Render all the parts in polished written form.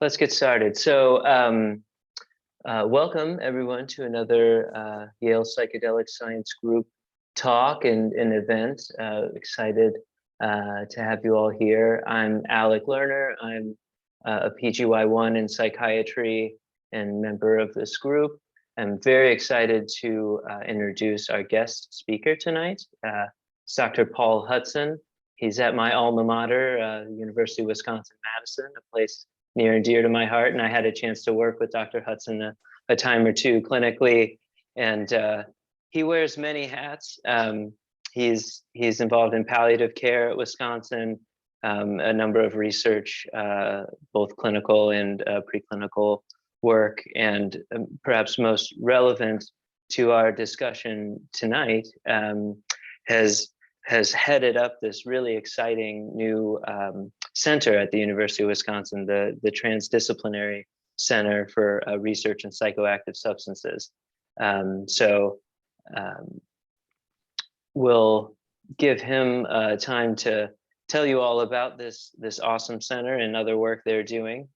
Let's get started. So welcome everyone to another Yale Psychedelic Science Group talk and event. Excited to have you all here. I'm Alec Lerner. I'm a PGY1 in psychiatry and member of this group. I'm very excited to introduce our guest speaker tonight. It's Dr. Paul Hutson. He's at my alma mater, University of Wisconsin Madison, a place near and dear to my heart. And I had a chance to work with Dr. Hutson a time or two clinically. And he wears many hats. He's involved in palliative care at Wisconsin, a number of research, both clinical and preclinical work. And perhaps most relevant to our discussion tonight, has headed up this really exciting new center at the University of Wisconsin, the Transdisciplinary Center for Research in Psychoactive Substances. We'll give him time to tell you all about this awesome center and other work they're doing,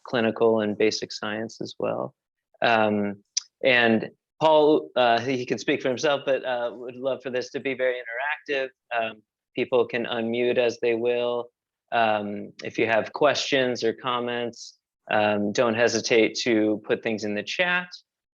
clinical and basic science as well. And Paul, he can speak for himself, but would love for this to be very interactive. People can unmute as they will. If you have questions or comments, don't hesitate to put things in the chat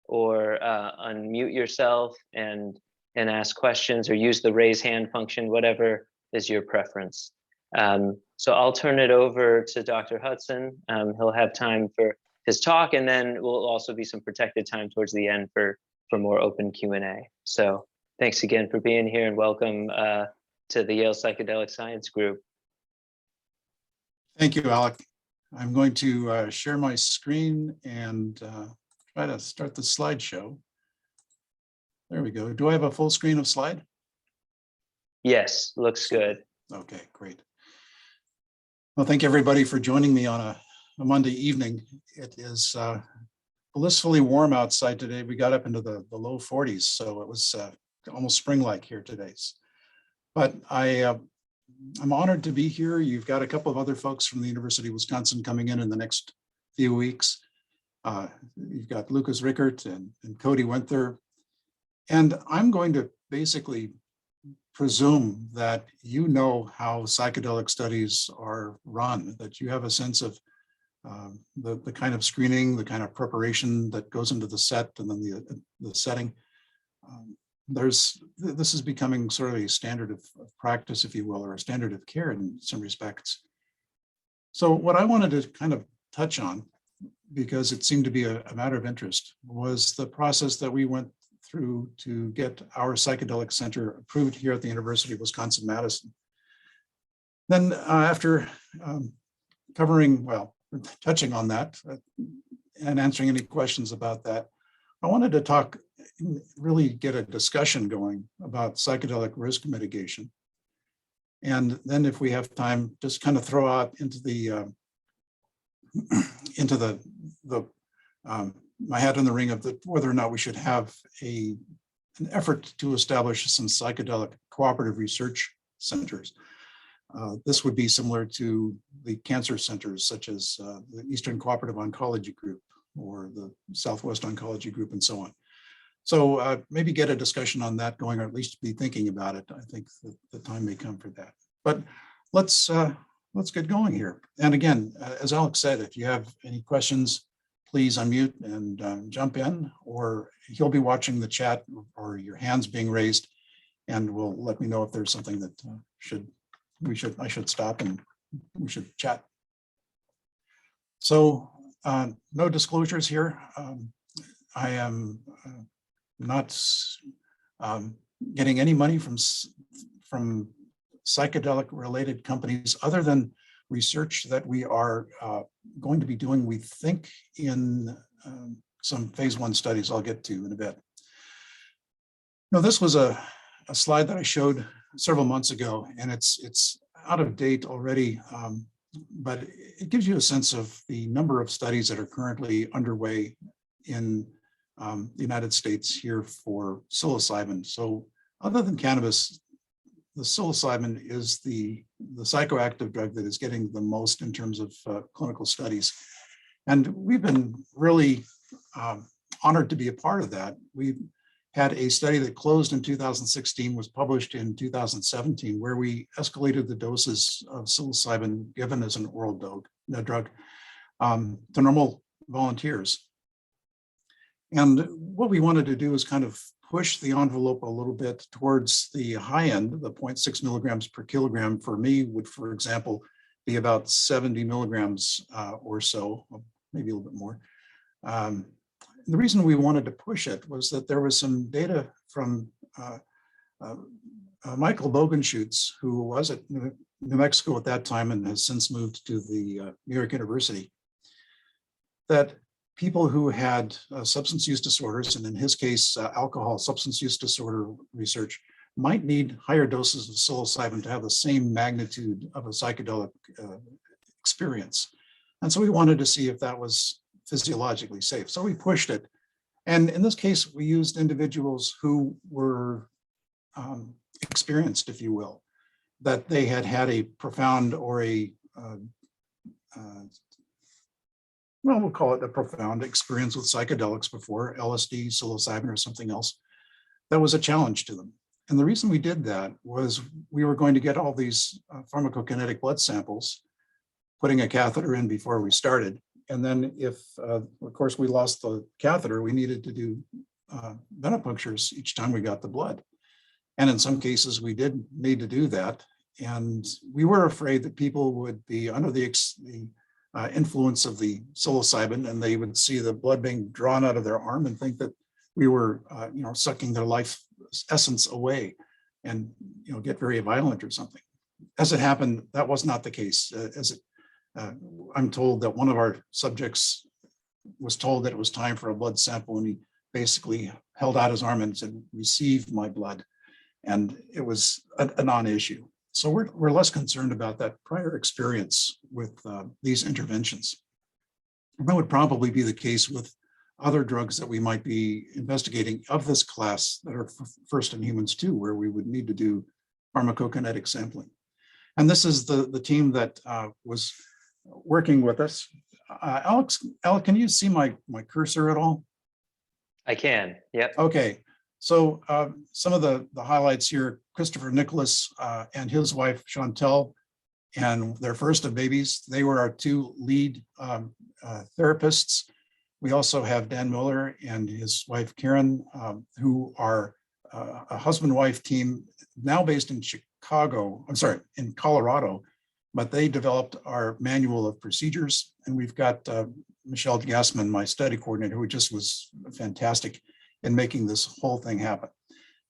or unmute yourself and ask questions, or use the raise hand function, whatever is your preference. So I'll turn it over to Dr. Hutson. He'll have time for his talk, and then will also be some protected time towards the end for more open Q&A. So thanks again for being here, and welcome to the Yale Psychedelic Science Group. Thank you, Alec. I'm going to share my screen and try to start the slideshow. There we go. Do I have a full screen of slide? Yes, looks good. Okay, great. Well, thank everybody for joining me on a Monday evening. It is blissfully warm outside today. We got up into the low 40s, so it was almost spring-like here today. But I'm honored to be here. You've got a couple of other folks from the University of Wisconsin coming in the next few weeks. You've got Lucas Rickert and Cody Wenther. And I'm going to basically presume that you know how psychedelic studies are run, that you have a sense of the kind of screening, the kind of preparation that goes into the set and then the setting. This is becoming sort of a standard of practice, if you will, or a standard of care in some respects. So what I wanted to kind of touch on, because it seemed to be a matter of interest, was the process that we went through to get our psychedelic center approved here at the University of Wisconsin Madison. Then after touching on that and answering any questions about that, I wanted to really get a discussion going about psychedelic risk mitigation. And then if we have time, just kind of throw out into my hat in the ring of whether or not we should have an effort to establish some psychedelic cooperative research centers. This would be similar to the cancer centers, such as the Eastern Cooperative Oncology Group or the Southwest Oncology Group, and so on. So maybe get a discussion on that going, or at least be thinking about it. I think the time may come for that. But let's get going here. And again, as Alex said, if you have any questions, please unmute and jump in, or he'll be watching the chat or your hands being raised, and will let me know if there's something that I should stop and we should chat. So no disclosures here. I am not getting any money from psychedelic related companies other than research that we are going to be doing, we think, in some phase 1 studies I'll get to in a bit. Now, this was a slide that I showed several months ago, and it's out of date already, but it gives you a sense of the number of studies that are currently underway in the United States here for psilocybin. So other than cannabis, the psilocybin is the psychoactive drug that is getting the most in terms of clinical studies. And we've been really honored to be a part of that. We had a study that closed in 2016, was published in 2017, where we escalated the doses of psilocybin given as an oral drug to normal volunteers. And what we wanted to do is kind of push the envelope a little bit towards the high end. The 0.6 milligrams per kilogram for me would, for example, be about 70 milligrams or so, maybe a little bit more. The reason we wanted to push it was that there was some data from Michael Bogenschutz, who was at New Mexico at that time and has since moved to the New York University, that people who had substance use disorders, and in his case, alcohol substance use disorder research, might need higher doses of psilocybin to have the same magnitude of a psychedelic experience. And so we wanted to see if that was physiologically safe. So we pushed it. And in this case, we used individuals who were experienced, if you will, that they had had a profound or a, well, we'll call it a profound experience with psychedelics before, LSD, psilocybin, or something else. That was a challenge to them. And the reason we did that was we were going to get all these pharmacokinetic blood samples, putting a catheter in before we started. And then if, of course, we lost the catheter, we needed to do venipunctures each time we got the blood. And in some cases, we did need to do that. And we were afraid that people would be under the influence of the psilocybin, and they would see the blood being drawn out of their arm and think that we were, sucking their life essence away and, get very violent or something. As it happened, that was not the case. I'm told that one of our subjects was told that it was time for a blood sample, and he basically held out his arm and said, "Receive my blood." And it was a non-issue. So we're less concerned about that prior experience with these interventions. And that would probably be the case with other drugs that we might be investigating of this class that are first in humans too, where we would need to do pharmacokinetic sampling. And this is the team that was working with us. Alec, can you see my cursor at all? I can, yep. Okay, so some of the highlights here: Christopher Nicholas and his wife Chantel, and their first of babies. They were our two lead therapists. We also have Dan Miller and his wife Karen, who are a husband-wife team now based in in Colorado, but they developed our manual of procedures. And we've got Michelle Gassman, my study coordinator, who just was fantastic in making this whole thing happen.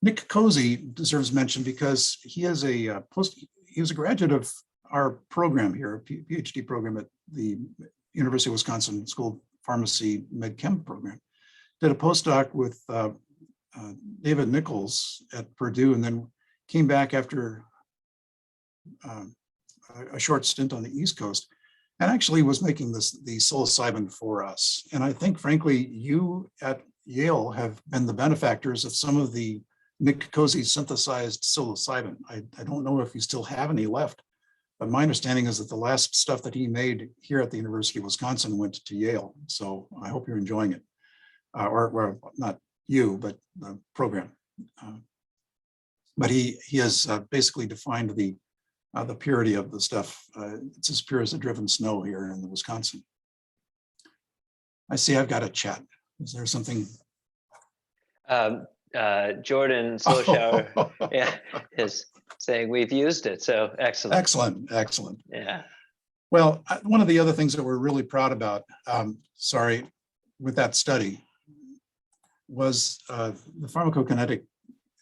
Nick Cozy deserves mention because he is he was a graduate of our program here, a PhD program at the University of Wisconsin School of Pharmacy Med Chem program. Did a postdoc with David Nichols at Purdue, and then came back after a short stint on the East Coast, and actually was making the psilocybin for us. And I think, frankly, you at Yale have been the benefactors of some of the Nick Cozy synthesized psilocybin. I don't know if you still have any left, but my understanding is that the last stuff that he made here at the University of Wisconsin went to Yale. So I hope you're enjoying it, or well, not you, but the program. But he has basically defined the purity of the stuff. It's as pure as the driven snow here in Wisconsin. I see I've got a chat. Is there something? Jordan Solshower is saying we've used it, so excellent. Excellent. Yeah. Well, one of the other things that we're really proud about, with that study was the pharmacokinetic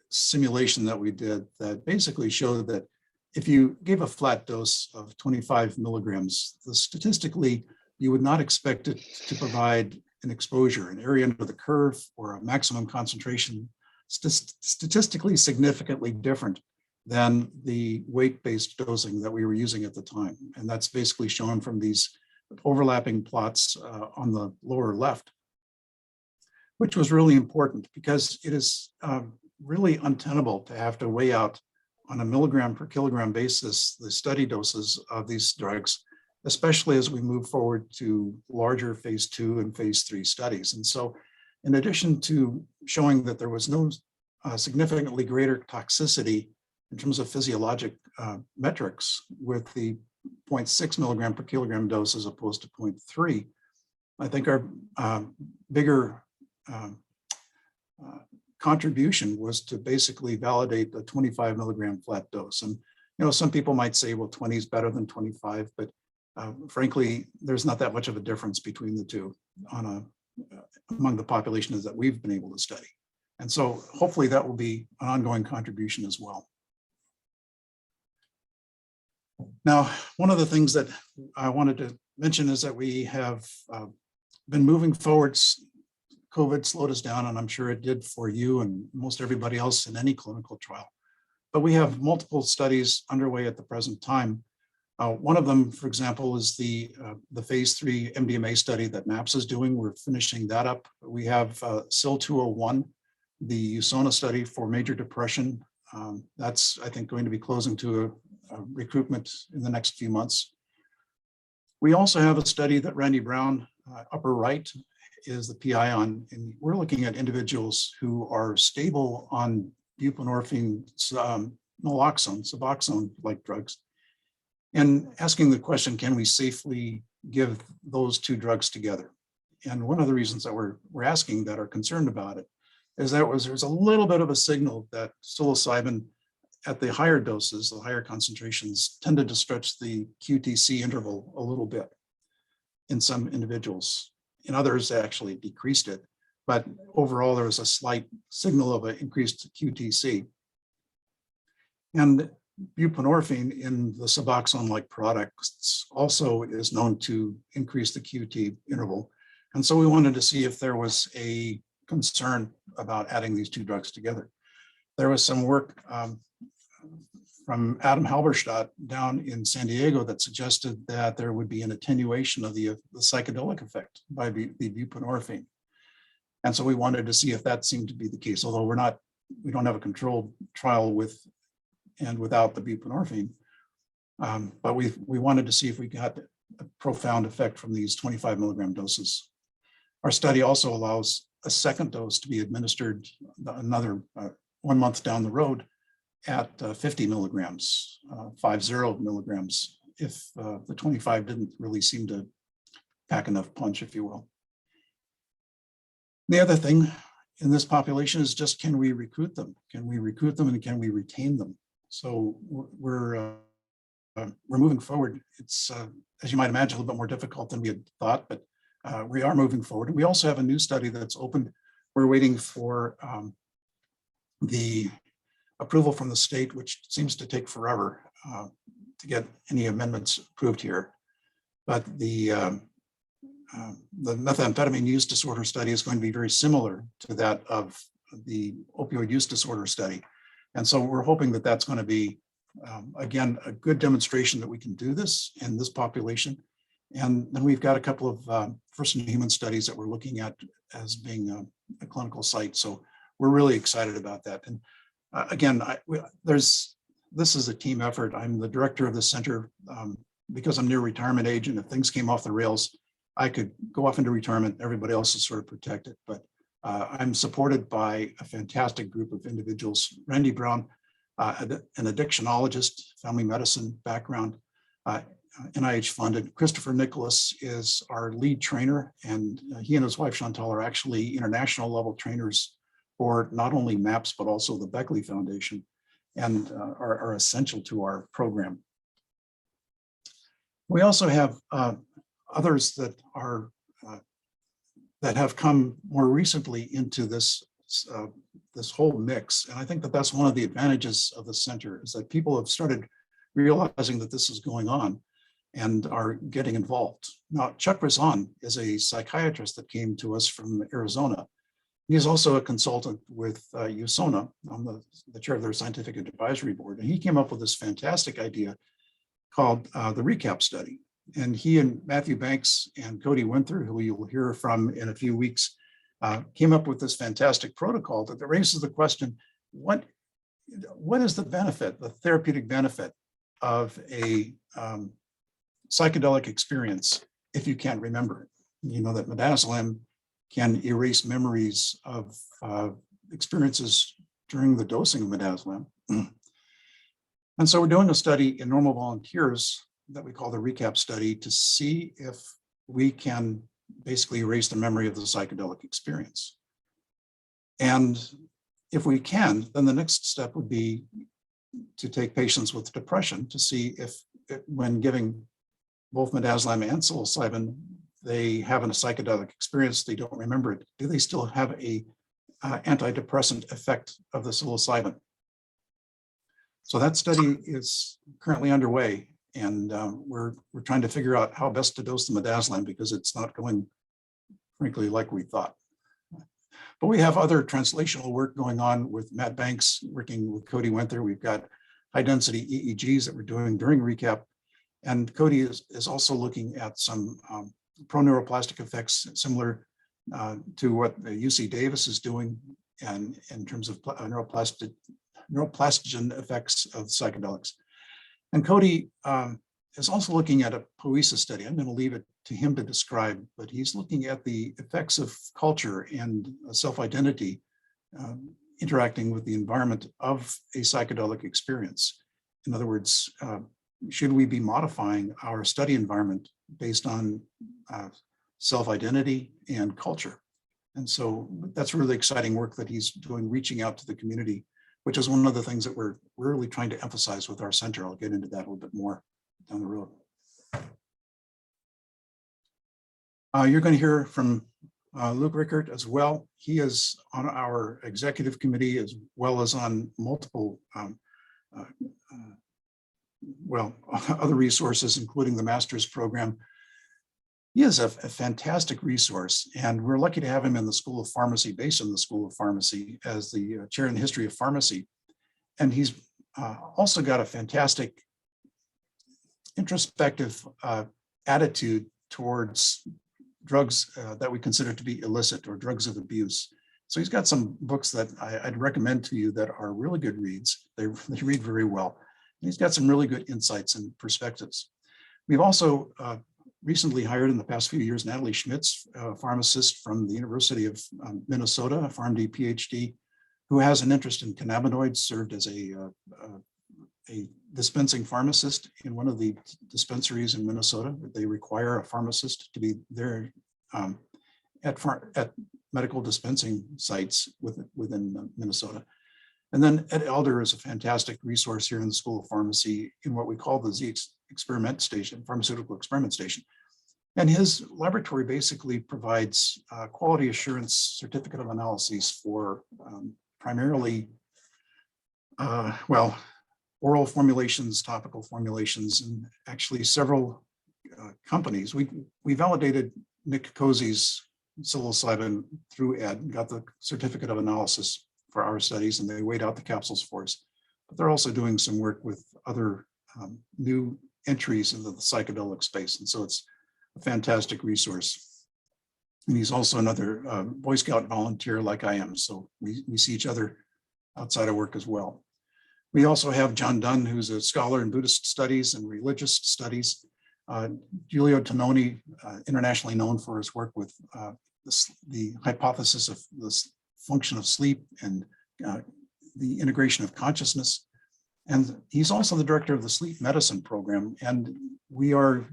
simulation that we did that basically showed that if you gave a flat dose of 25 milligrams, statistically, you would not expect it to provide an exposure, an area under the curve, or a maximum concentration statistically significantly different than the weight-based dosing that we were using at the time. And that's basically shown from these overlapping plots on the lower left, which was really important because it is really untenable to have to weigh out on a milligram per kilogram basis the study doses of these drugs, especially as we move forward to larger phase 2 and phase 3 studies. And so in addition to showing that there was no significantly greater toxicity in terms of physiologic metrics with the 0.6 milligram per kilogram dose as opposed to 0.3, I think our bigger contribution was to basically validate the 25 milligram flat dose. And some people might say, well, 20 is better than 25, but frankly, there's not that much of a difference between the two among the populations that we've been able to study. And so hopefully that will be an ongoing contribution as well. Now, one of the things that I wanted to mention is that we have been moving forward. COVID slowed us down, and I'm sure it did for you and most everybody else in any clinical trial. But we have multiple studies underway at the present time. One of them, for example, is the phase 3 MDMA study that MAPS is doing. We're finishing that up. We have SIL 201, the USONA study for major depression. That's, I think, going to be closing to a recruitment in the next few months. We also have a study that Randy Brown, upper right, is the PI on, and we're looking at individuals who are stable on buprenorphine, naloxone, Suboxone-like drugs, and asking the question, can we safely give those two drugs together? And one of the reasons that we're asking that are concerned about it is that there's a little bit of a signal that psilocybin at the higher doses, the higher concentrations, tended to stretch the QTC interval a little bit in some individuals. In others, they actually decreased it. But overall, there was a slight signal of an increased QTC. And buprenorphine in the Suboxone-like products also is known to increase the QT interval. And so we wanted to see if there was a concern about adding these two drugs together. There was some work from Adam Halberstadt down in San Diego that suggested that there would be an attenuation of the psychedelic effect by the buprenorphine. And so we wanted to see if that seemed to be the case, although we don't have a controlled trial with and without the buprenorphine. But we wanted to see if we got a profound effect from these 25 milligram doses. Our study also allows a second dose to be administered another 1 month down the road at 50 milligrams, 50 milligrams, if the 25 didn't really seem to pack enough punch, if you will. The other thing in this population is just, can we recruit them? Can we recruit them and can we retain them? So we're moving forward. It's, as you might imagine, a little bit more difficult than we had thought, but we are moving forward. We also have a new study that's opened. We're waiting for the approval from the state, which seems to take forever to get any amendments approved here. But the methamphetamine use disorder study is going to be very similar to that of the opioid use disorder study. And so we're hoping that that's going to be, again, a good demonstration that we can do this in this population. And then we've got a couple of first-in-human studies that we're looking at as being a clinical site. So we're really excited about that. And again, this is a team effort. I'm the director of the center because I'm near retirement age, and if things came off the rails, I could go off into retirement. Everybody else is sort of protected. But I'm supported by a fantastic group of individuals. Randy Brown, an addictionologist, family medicine background, NIH funded. Christopher Nicholas is our lead trainer, and he and his wife Chantal are actually international level trainers for not only MAPS, but also the Beckley Foundation, and are essential to our program. We also have others that are that have come more recently into this this whole mix, and I think that that's one of the advantages of the center, is that people have started realizing that this is going on and are getting involved. Now, Chuck Razan is a psychiatrist that came to us from Arizona. He's also a consultant with USONA. I'm the chair of their scientific advisory board, and he came up with this fantastic idea called the RECAP study. And he and Matthew Banks and Cody Winther, who you will hear from in a few weeks, came up with this fantastic protocol that raises the question, what what is the benefit, the therapeutic benefit of a psychedelic experience if you can't remember it? You know that midazolam can erase memories of experiences during the dosing of midazolam. And so we're doing a study in normal volunteers that we call the recap study to see if we can basically erase the memory of the psychedelic experience. And if we can, then the next step would be to take patients with depression to see if when giving both midazolam and psilocybin, they have a psychedelic experience, they don't remember it. Do they still have a antidepressant effect of the psilocybin? So that study is currently underway, and we're trying to figure out how best to dose the midazolam because it's not going, frankly, like we thought. But we have other translational work going on with Matt Banks, working with Cody Wenther. We've got high density EEGs that we're doing during recap. And Cody is also looking at some pro-neuroplastic effects similar to what UC Davis is doing and in terms of neuroplastogen effects of psychedelics. And Cody is also looking at a poiesis study. I'm going to leave it to him to describe, but he's looking at the effects of culture and self-identity interacting with the environment of a psychedelic experience. In other words, should we be modifying our study environment based on self-identity and culture? And so that's really exciting work that he's doing, reaching out to the community, which is one of the things that we're really trying to emphasize with our center. I'll get into that a little bit more down the road. You're going to hear from Luke Rickert as well. He is on our executive committee as well as on multiple other resources, including the master's program. He is a fantastic resource, and we're lucky to have him in the School of Pharmacy, based in the School of Pharmacy, as the chair in history of pharmacy. And he's also got a fantastic introspective attitude towards drugs that we consider to be illicit or drugs of abuse. So he's got some books that I'd recommend to you that are really good reads. They read very well. And he's got some really good insights and perspectives. We've also recently hired in the past few years Natalie Schmitz, a pharmacist from the University of Minnesota, a PharmD PhD, who has an interest in cannabinoids, served as a dispensing pharmacist in one of the dispensaries in Minnesota. They require a pharmacist to be there at medical dispensing sites within Minnesota. And then Ed Elder is a fantastic resource here in the School of Pharmacy in what we call the Z Experiment Station, Pharmaceutical Experiment Station. And his laboratory basically provides quality assurance certificate of analyses for primarily, oral formulations, topical formulations, and actually several companies. We validated Nick Cozy's psilocybin through Ed, got the certificate of analysis for our studies, and they weighed out the capsules for us. But they're also doing some work with other new entries into the psychedelic space. And so it's a fantastic resource. And he's also another Boy Scout volunteer like I am. So we see each other outside of work as well. We also have John Dunn, who's a scholar in Buddhist studies and religious studies. Giulio Tononi, internationally known for his work with the hypothesis of the function of sleep and the integration of consciousness. And he's also the director of the sleep medicine program. And we're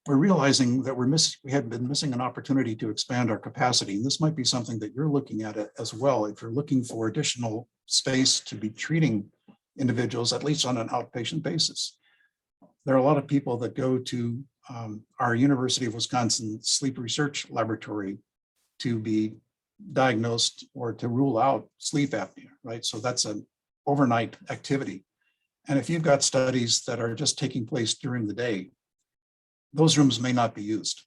realizing that we had been missing an opportunity to expand our capacity. And this might be something that you're looking at as well. If you're looking for additional space to be treating individuals, at least on an outpatient basis. There are a lot of people that go to our University of Wisconsin Sleep Research Laboratory to be diagnosed or to rule out sleep apnea, right? So that's an overnight activity. And if you've got studies that are just taking place during the day, those rooms may not be used.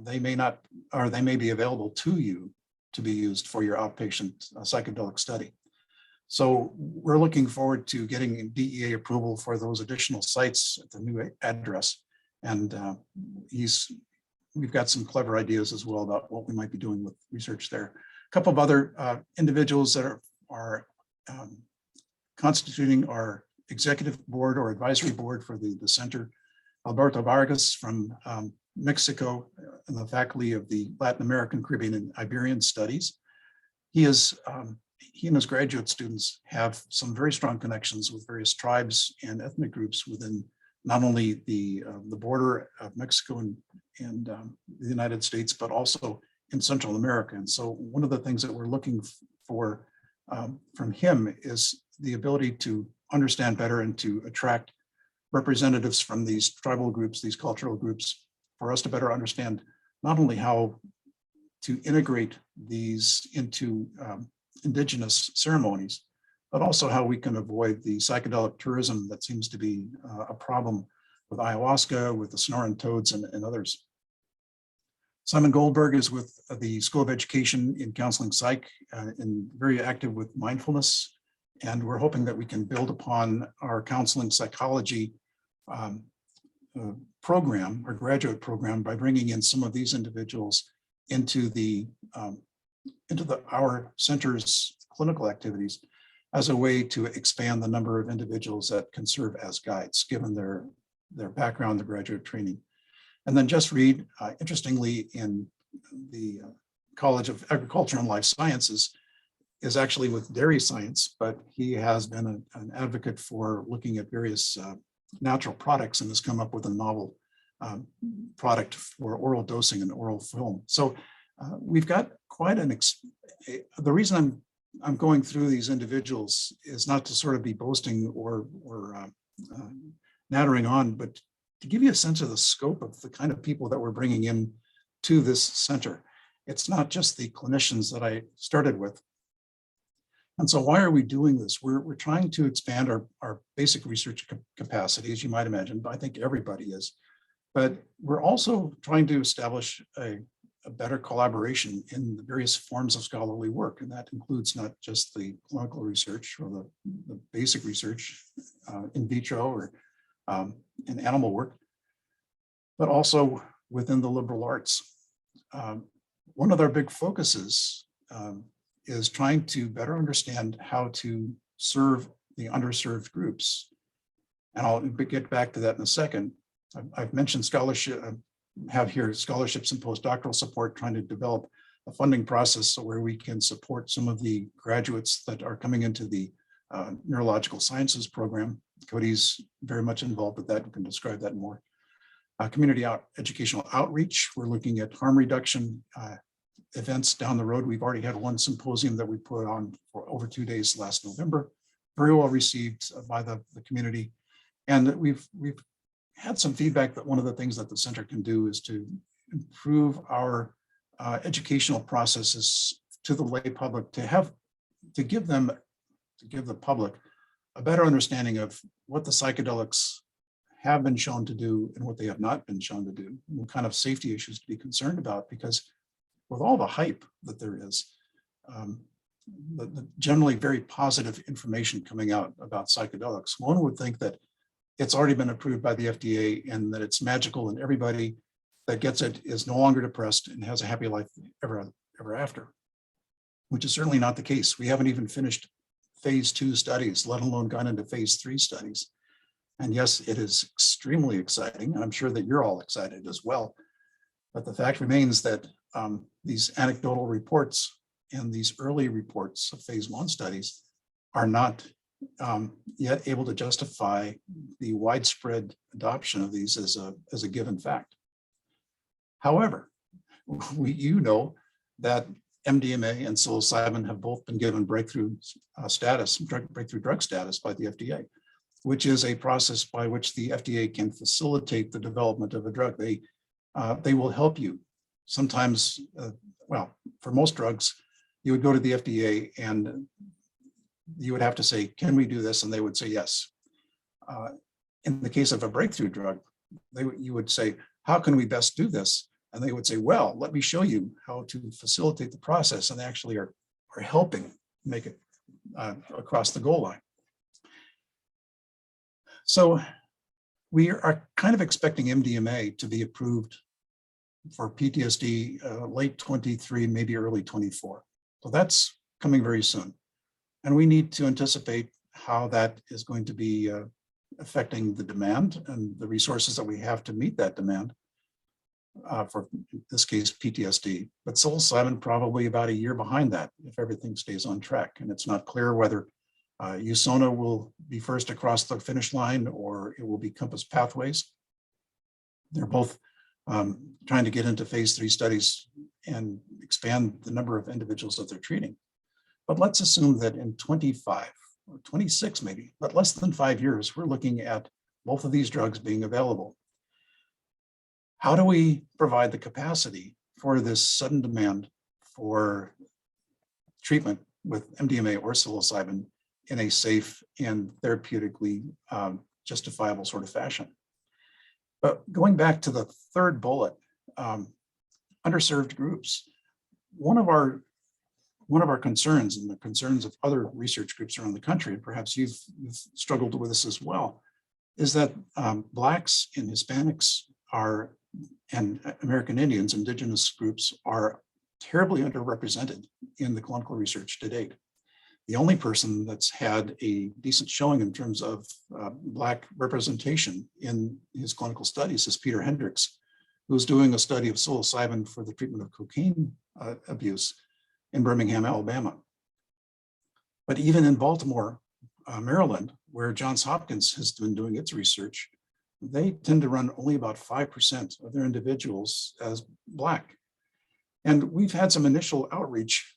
They may not, or they may be available to you to be used for your outpatient psychedelic study. So we're looking forward to getting DEA approval for those additional sites at the new address. And we've got some clever ideas as well about what we might be doing with research there. A couple of other individuals that are constituting our executive board or advisory board for the center, Alberto Vargas from Mexico and the faculty of the Latin American, Caribbean, and Iberian Studies. He and his graduate students have some very strong connections with various tribes and ethnic groups within not only the border of Mexico and the United States, but also in Central America. And so one of the things that we're looking for from him is the ability to understand better and to attract representatives from these tribal groups, these cultural groups, for us to better understand not only how to integrate these into indigenous ceremonies, but also how we can avoid the psychedelic tourism that seems to be a problem with ayahuasca, with the Sonoran toads, and others. Simon Goldberg is with the School of Education in Counseling Psych and very active with mindfulness. And we're hoping that we can build upon our counseling psychology program or graduate program by bringing in some of these individuals into our center's clinical activities as a way to expand the number of individuals that can serve as guides, given their background, their graduate training. And then Jess Reed, interestingly, in the College of Agriculture and Life Sciences, is actually with dairy science, but he has been an advocate for looking at various natural products and has come up with a novel product for oral dosing and oral film. So we've got quite the reason I'm going through these individuals is not to sort of be boasting or nattering on, but to give you a sense of the scope of the kind of people that we're bringing in to this center. It's not just the clinicians that I started with. And so why are we doing this? We're trying to expand our basic research capacity, as you might imagine, but I think everybody is. But we're also trying to establish a better collaboration in the various forms of scholarly work. And that includes not just the clinical research or the basic research in vitro or in animal work, but also within the liberal arts. One of our big focuses is trying to better understand how to serve the underserved groups. And I'll get back to that in a second. I've mentioned scholarship, have here scholarships and postdoctoral support, trying to develop a funding process where we can support some of the graduates that are coming into the neurological sciences program. Cody's very much involved with that. You can describe that more. Community educational outreach. We're looking at harm reduction events down the road. We've already had one symposium that we put on for over 2 days last November, very well received by the community. And we've had some feedback that one of the things that the center can do is to improve our educational processes to the lay public, to give the public a better understanding of what the psychedelics have been shown to do and what they have not been shown to do, and what kind of safety issues to be concerned about. Because with all the hype that there is, the generally very positive information coming out about psychedelics, one would think that it's already been approved by the FDA and that it's magical and everybody that gets it is no longer depressed and has a happy life ever after, which is certainly not the case. We haven't even finished phase 2 studies, let alone gone into phase 3 studies. And yes, it is extremely exciting. And I'm sure that you're all excited as well. But the fact remains that these anecdotal reports and these early reports of phase 1 studies are not yet able to justify the widespread adoption of these as a given fact. However, you know that MDMA and psilocybin have both been given breakthrough drug status by the FDA, which is a process by which the FDA can facilitate the development of a drug. They will help you. Sometimes, well, for most drugs, you would go to the FDA and you would have to say, can we do this? And they would say yes. In the case of a breakthrough drug, you would say, how can we best do this? And they would say, well, let me show you how to facilitate the process. And they actually are helping make it across the goal line. So we are kind of expecting MDMA to be approved for PTSD late 23, maybe early 24. So that's coming very soon. And we need to anticipate how that is going to be affecting the demand and the resources that we have to meet that demand for, in this case, PTSD. But psilocybin probably about a year behind that if everything stays on track. And it's not clear whether USONA will be first across the finish line or it will be Compass Pathways. They're both trying to get into phase 3 studies and expand the number of individuals that they're treating. But let's assume that in 25 or 26 maybe, but less than 5 years, we're looking at both of these drugs being available. How do we provide the capacity for this sudden demand for treatment with MDMA or psilocybin in a safe and therapeutically justifiable sort of fashion? But going back to the third bullet, underserved groups, one of our concerns and the concerns of other research groups around the country, and perhaps you've struggled with this as well, is that Blacks and Hispanics and American Indians, indigenous groups, are terribly underrepresented in the clinical research to date. The only person that's had a decent showing in terms of Black representation in his clinical studies is Peter Hendricks, who's doing a study of psilocybin for the treatment of cocaine abuse in Birmingham, Alabama. But even in Baltimore, Maryland, where Johns Hopkins has been doing its research, they tend to run only about 5% of their individuals as Black. And we've had some initial outreach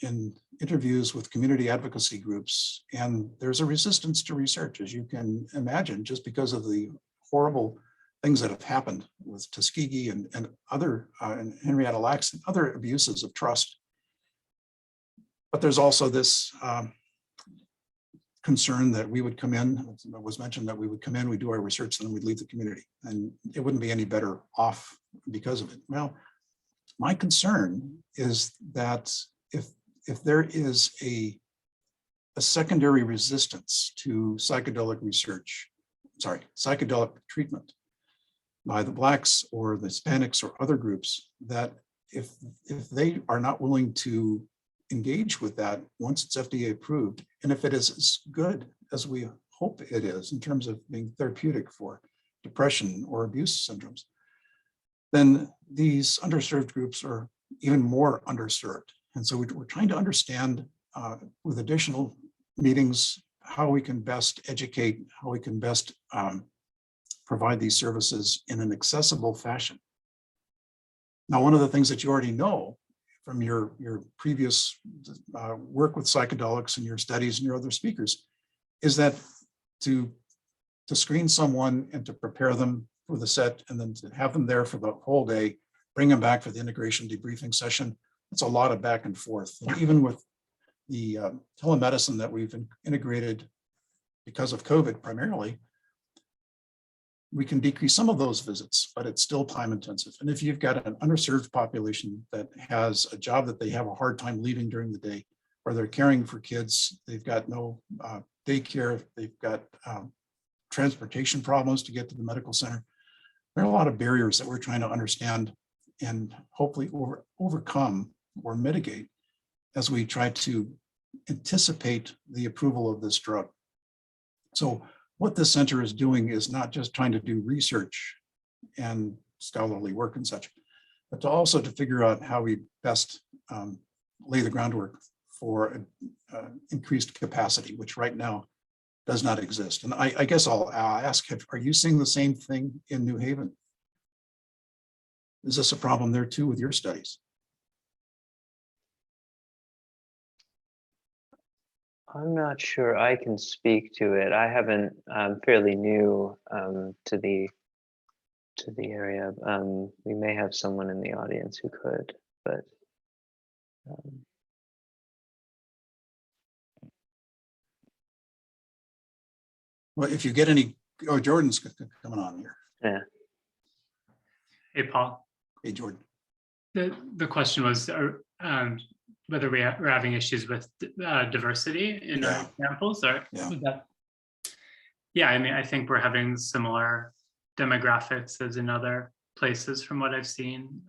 in interviews with community advocacy groups, and there's a resistance to research, as you can imagine, just because of the horrible things that have happened with Tuskegee and other, and Henrietta Lacks and other abuses of trust. But there's also this concern that we would come in, it was mentioned that we would come in, we do our research, and then we'd leave the community, and it wouldn't be any better off because of it. Well, my concern is that if there is a secondary resistance to psychedelic research, psychedelic treatment by the Blacks or the Hispanics or other groups, that if they are not willing to engage with that once it's FDA approved, and if it is as good as we hope it is in terms of being therapeutic for depression or abuse syndromes, then these underserved groups are even more underserved. And so we're trying to understand with additional meetings how we can best educate, how we can best provide these services in an accessible fashion. Now, one of the things that you already know from your previous work with psychedelics and your studies and your other speakers is that to screen someone and to prepare them for the set and then to have them there for the whole day, bring them back for the integration debriefing session, it's a lot of back and forth. And even with the telemedicine that we've integrated because of COVID primarily, we can decrease some of those visits, but it's still time intensive. And if you've got an underserved population that has a job that they have a hard time leaving during the day, or they're caring for kids, they've got no daycare, they've got transportation problems to get to the medical center, there are a lot of barriers that we're trying to understand and hopefully overcome or mitigate as we try to anticipate the approval of this drug. So what this center is doing is not just trying to do research and scholarly work and such, but also to figure out how we best lay the groundwork for increased capacity, which right now does not exist. And I guess I'll ask, are you seeing the same thing in New Haven? Is this a problem there too with your studies? I'm not sure I can speak to it. I haven't. I'm fairly new to the area. We may have someone in the audience who could, but well, if you get any, oh, Jordan's coming on here. yeah. Hey, Paul. Hey, Jordan. The question was whether we're having issues with diversity in our examples, or yeah, I mean, I think we're having similar demographics as in other places from what I've seen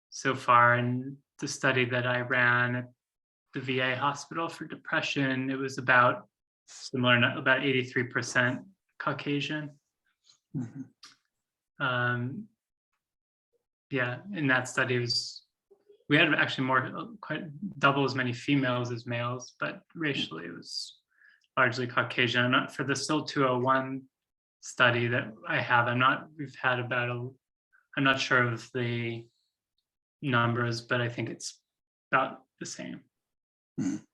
so far in the study that I ran. the VA hospital for depression. It was about similar, about 83% Caucasian. Mhm. Yeah, in that study we had actually quite double as many females as males, but racially it was largely Caucasian. I'm not for the SIL 201 study that I have. I'm not sure of the numbers, but I think it's about the same. Mhm.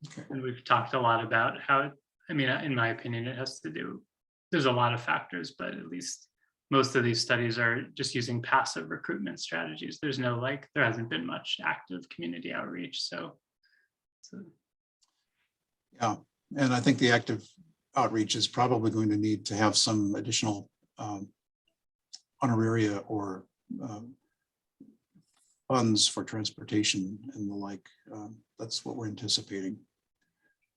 Okay. And we've talked a lot about how, in my opinion, it has to do, there's a lot of factors, but at least most of these studies are just using passive recruitment strategies. There's no, there hasn't been much active community outreach. So. Yeah, and I think the active outreach is probably going to need to have some additional honoraria or funds for transportation and the like. That's what we're anticipating.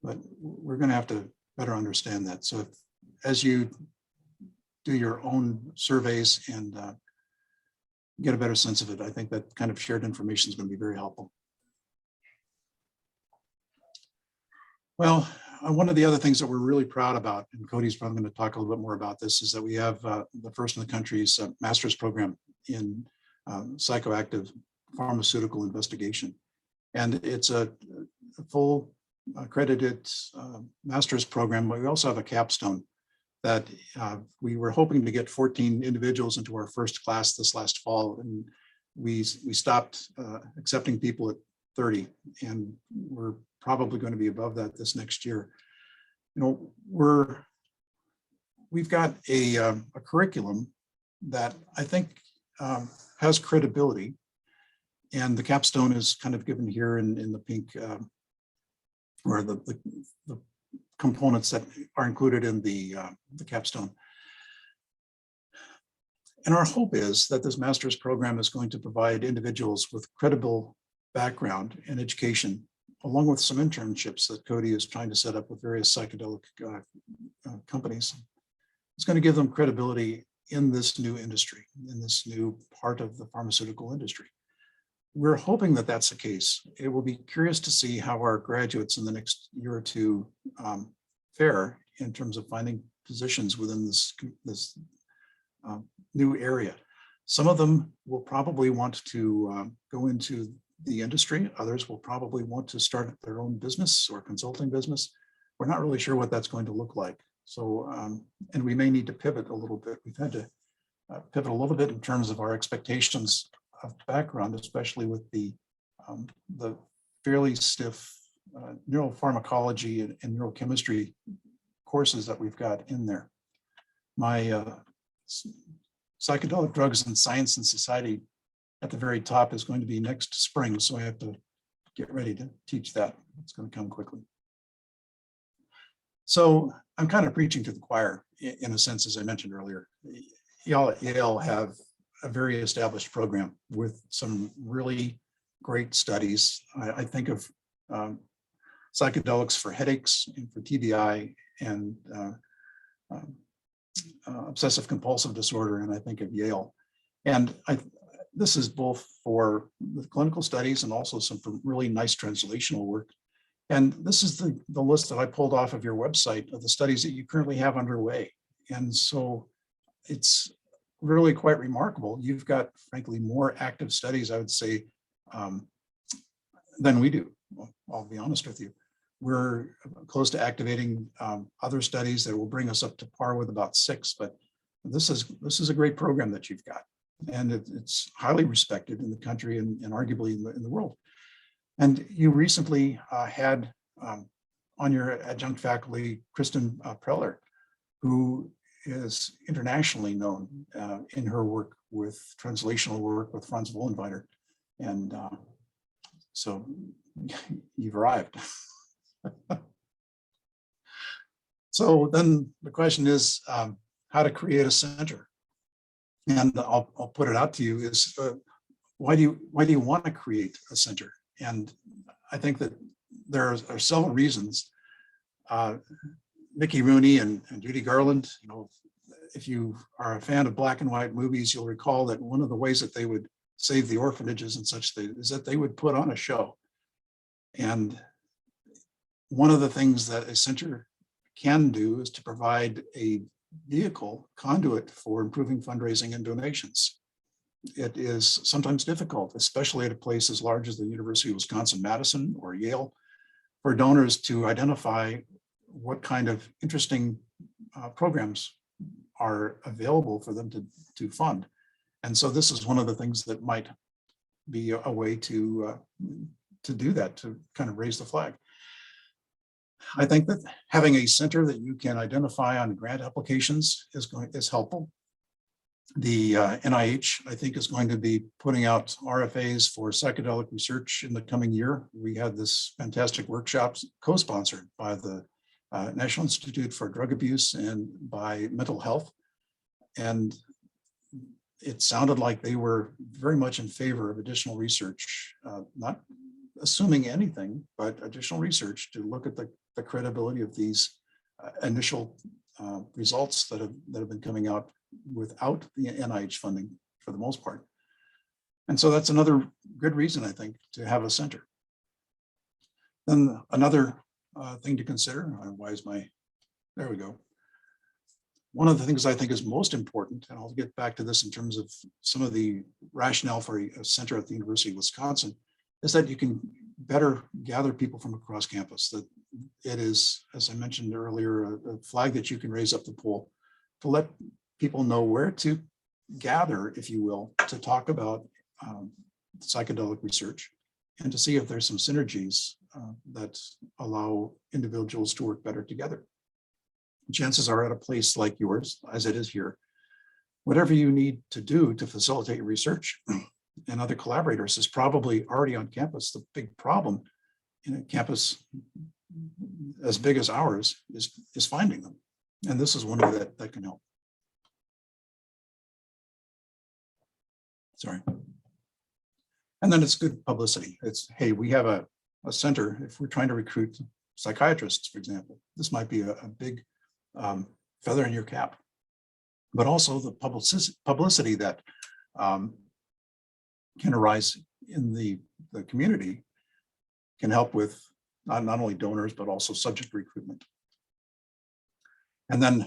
But we're going to have to better understand that. So as you do your own surveys and get a better sense of it, I think that kind of shared information is going to be very helpful. Well, one of the other things that we're really proud about, and Cody's probably going to talk a little bit more about this, is that we have the first in the country's master's program in psychoactive pharmaceutical investigation. And it's a full accredited master's program, but we also have a capstone that we were hoping to get 14 individuals into our first class this last fall, and we stopped accepting people at 30, and we're probably going to be above that this next year. We've got a curriculum that I think has credibility, and the capstone is kind of given here in the pink, or the components that are included in the capstone. And our hope is that this master's program is going to provide individuals with credible background and education, along with some internships that Cody is trying to set up with various psychedelic companies. It's going to give them credibility in this new industry, in this new part of the pharmaceutical industry. We're hoping that that's the case. It will be curious to see how our graduates in the next year or two fare in terms of finding positions within this new area. Some of them will probably want to go into the industry. Others will probably want to start their own business or consulting business. We're not really sure what that's going to look like. So, and we may need to pivot a little bit. We've had to pivot a little bit in terms of our expectations of background, especially with the fairly stiff neuropharmacology and neurochemistry courses that we've got in there. My psychedelic drugs in science and society at the very top is going to be next spring, so I have to get ready to teach that. It's going to come quickly. So I'm kind of preaching to the choir in a sense, as I mentioned earlier. Y'all at Yale have a very established program with some really great studies. I think of psychedelics for headaches and for TBI and obsessive compulsive disorder, and I think of Yale. And this is both for the clinical studies and also some really nice translational work. And this is the list that I pulled off of your website of the studies that you currently have underway. And so it's really quite remarkable. You've got, frankly, more active studies, I would say, than we do. I'll be honest with you. We're close to activating other studies that will bring us up to par with about 6, but this is a great program that you've got. And it's highly respected in the country and arguably in the world. And you recently had on your adjunct faculty, Kristen Preller, who is internationally known in her work with translational work with Franz Wohlenweider. And so you've arrived. So then the question is how to create a center. And I'll put it out to you is why do you want to create a center? And I think that there are several reasons. Mickey Rooney and Judy Garland, if you are a fan of black and white movies, you'll recall that one of the ways that they would save the orphanages and such is that they would put on a show. And one of the things that a center can do is to provide a vehicle conduit for improving fundraising and donations. It is sometimes difficult, especially at a place as large as the University of Wisconsin Madison or Yale, for donors to identify what kind of interesting programs are available for them to fund. And so this is one of the things that might be a way to do that, to kind of raise the flag. I think that having a center that you can identify on grant applications is helpful. The NIH, I think, is going to be putting out RFAs for psychedelic research in the coming year. We had this fantastic workshop co-sponsored by the National Institute for Drug Abuse and by Mental Health. And it sounded like they were very much in favor of additional research, not assuming anything, but additional research to look at the credibility of these initial results that have been coming out without the NIH funding for the most part. And so that's another good reason, I think, to have a center. Then another thing to consider, there we go. One of the things I think is most important, and I'll get back to this in terms of some of the rationale for a center at the University of Wisconsin, is that you can better gather people from across campus. That it is, as I mentioned earlier, a flag that you can raise up the pole to let people know where to gather, if you will, to talk about psychedelic research and to see if there's some synergies that allow individuals to work better together. Chances are, at a place like yours, as it is here, whatever you need to do to facilitate research and other collaborators is probably already on campus. The big problem in a campus as big as ours is finding them. And this is one way that can help. Sorry. And then it's good publicity. It's, hey, we have a center. If we're trying to recruit psychiatrists, for example, this might be a big feather in your cap. But also the publicity that can arise in the community can help with not only donors, but also subject recruitment. And then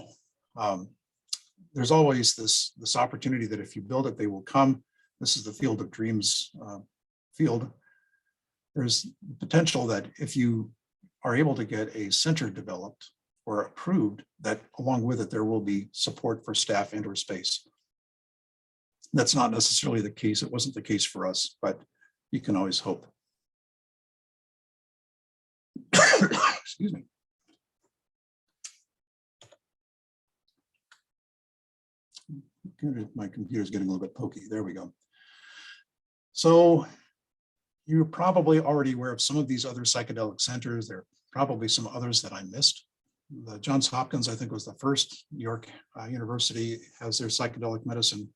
there's always this opportunity that if you build it, they will come. This is the field of dreams field. There's potential that if you are able to get a center developed or approved, that along with it, there will be support for staff and or space. That's not necessarily the case. It wasn't the case for us, but you can always hope. Excuse me. My computer's getting a little bit pokey. There we go. So you're probably already aware of some of these other psychedelic centers. There are probably some others that I missed. The Johns Hopkins, I think, was the first. New York University has their psychedelic medicine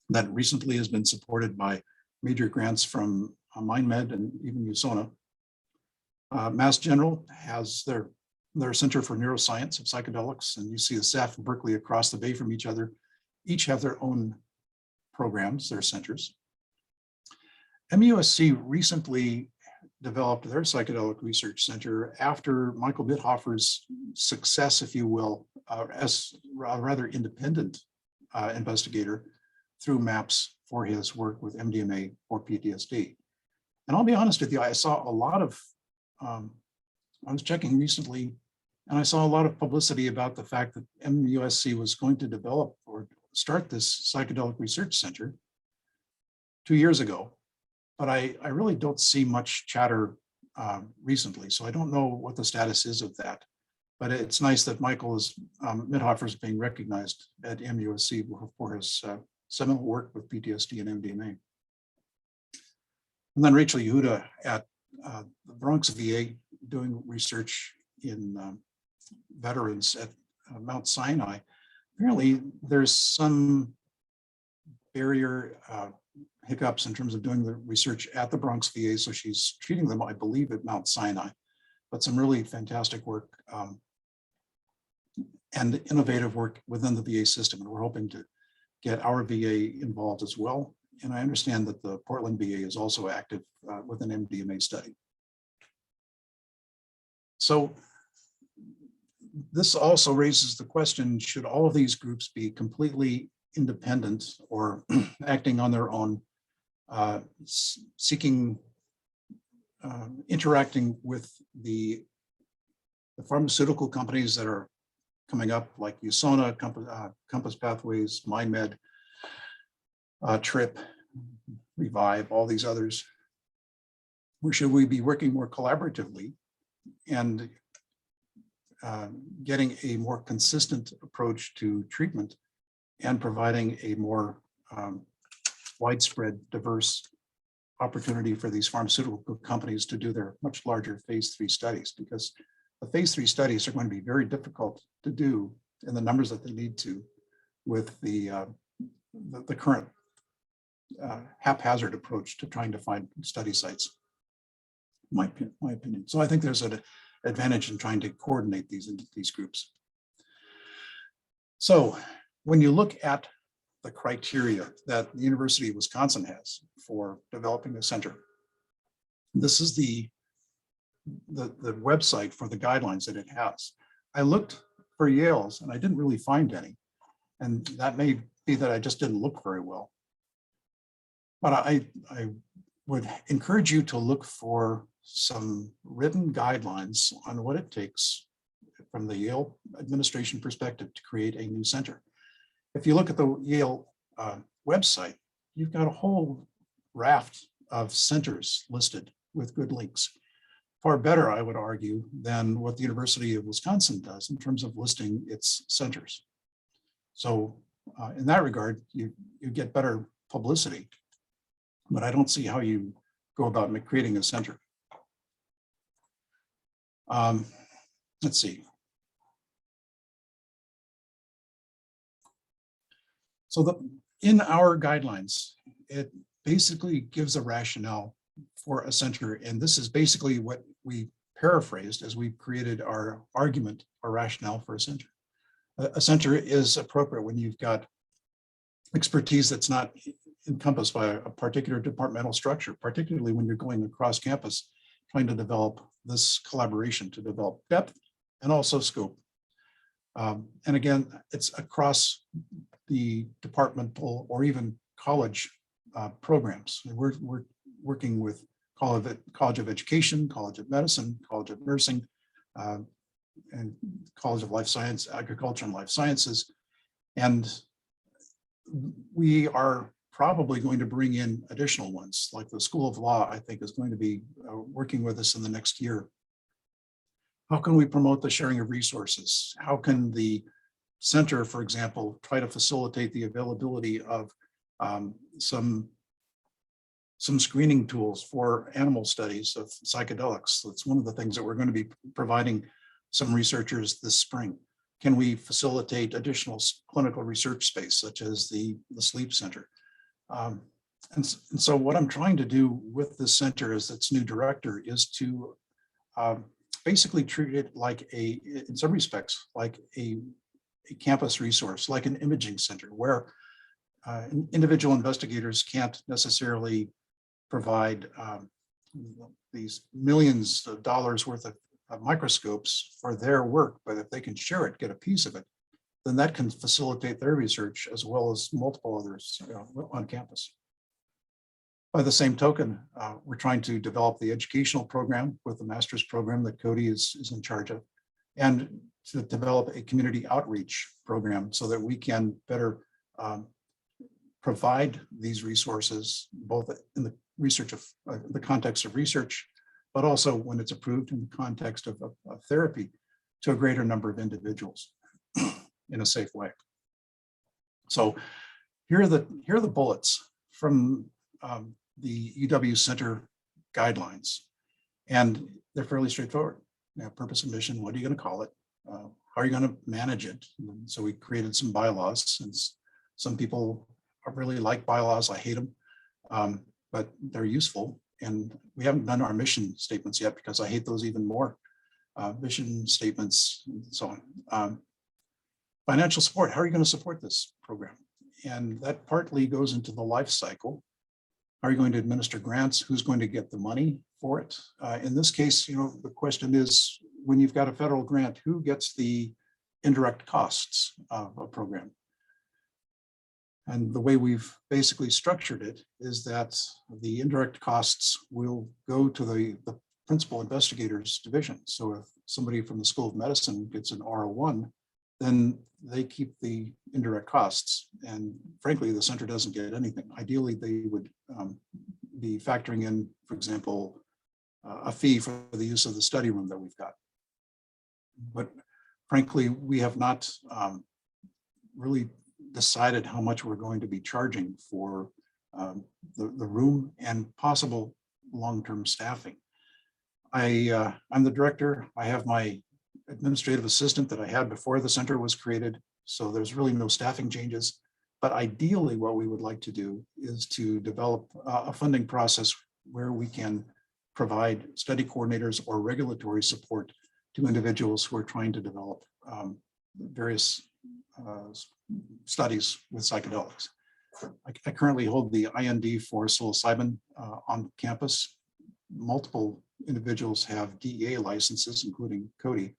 that recently has been supported by major grants from MindMed and even USONA. Mass General has their Center for Neuroscience of Psychedelics, and you see the staff from Berkeley across the bay from each other. Each have their own programs, their centers. MUSC recently developed their psychedelic research center after Michael Mithofer's success, if you will, as a rather independent investigator through MAPS for his work with MDMA for PTSD. And I'll be honest with you, I saw a lot of, I was checking recently, and I saw a lot of publicity about the fact that MUSC was going to develop or start this psychedelic research center 2 years ago. But I really don't see much chatter recently. So I don't know what the status is of that. But it's nice that Michael Mithofer is being recognized at MUSC for his seminal work with PTSD and MDMA. And then Rachel Yehuda at the Bronx VA doing research in veterans at Mount Sinai. Apparently there's some barrier hiccups in terms of doing the research at the Bronx VA. So she's treating them, I believe, at Mount Sinai, but some really fantastic work and innovative work within the VA system. And we're hoping to get our VA involved as well. And I understand that the Portland VA is also active with an MDMA study. So this also raises the question, should all of these groups be completely independent or acting on their own, seeking, interacting with the pharmaceutical companies that are coming up, like USONA, Compass Pathways, MindMed, TRIP, Revive, all these others? Or should we be working more collaboratively and getting a more consistent approach to treatment and providing a more widespread, diverse opportunity for these pharmaceutical companies to do their much larger phase 3 studies? Because the phase 3 studies are going to be very difficult to do in the numbers that they need to with the current haphazard approach to trying to find study sites, my opinion. So I think there's an advantage in trying to coordinate these groups. So when you look at the criteria that the University of Wisconsin has for developing a center, this is the website for the guidelines that it has. I looked for Yale's and I didn't really find any. And that may be that I just didn't look very well. But I would encourage you to look for some written guidelines on what it takes from the Yale administration perspective to create a new center. If you look at the Yale website, you've got a whole raft of centers listed with good links. Far better, I would argue, than what the University of Wisconsin does in terms of listing its centers. So in that regard, you get better publicity, but I don't see how you go about creating a center. Let's see. So in our guidelines, it basically gives a rationale for a center. And this is basically what we paraphrased as we created our argument or rationale for a center. A center is appropriate when you've got expertise that's not encompassed by a particular departmental structure, particularly when you're going across campus, trying to develop this collaboration to develop depth and also scope. And again, it's across the departmental or even college programs. We're working with College of Education, College of Medicine, College of Nursing, and College of Life Science, Agriculture and Life Sciences. And we are probably going to bring in additional ones, like the School of Law, I think, is going to be working with us in the next year. How can we promote the sharing of resources? How can the center, for example, try to facilitate the availability of some screening tools for animal studies of psychedelics? That's one of the things that we're going to be providing some researchers this spring. Can we facilitate additional clinical research space, such as the sleep center? And so what I'm trying to do with this center as its new director is to basically treat it like in some respects, like a campus resource, like an imaging center, where individual investigators can't necessarily provide these millions of dollars worth of microscopes for their work, but if they can share it, get a piece of it, then that can facilitate their research as well as multiple others on campus. By the same token, we're trying to develop the educational program with the master's program that Cody is in charge of, and to develop a community outreach program so that we can better provide these resources, both in the research of the context of research, but also when it's approved in the context of therapy to a greater number of individuals in a safe way. So here are the bullets from the UW Center guidelines, and they're fairly straightforward. Purpose and mission, what are you going to call it? How are you going to manage it? And so we created some bylaws, since some people really like bylaws. I hate them, but they're useful. And we haven't done our mission statements yet because I hate those even more. Mission statements and so on. Financial support, how are you going to support this program? And that partly goes into the life cycle. How are you going to administer grants? Who's going to get the money for it? In this case, the question is, when you've got a federal grant, who gets the indirect costs of a program? And the way we've basically structured it is that the indirect costs will go to the principal investigators division. So if somebody from the School of Medicine gets an R01, then they keep the indirect costs. And frankly, the center doesn't get anything. Ideally, they would be factoring in, for example, a fee for the use of the study room that we've got. But frankly, we have not really decided how much we're going to be charging for the room and possible long-term staffing. I'm the director. I have my administrative assistant that I had before the center was created. So there's really no staffing changes. But ideally, what we would like to do is to develop a funding process where we can provide study coordinators or regulatory support to individuals who are trying to develop various studies with psychedelics. I currently hold the IND for psilocybin on campus. Multiple individuals have DEA licenses, including Cody,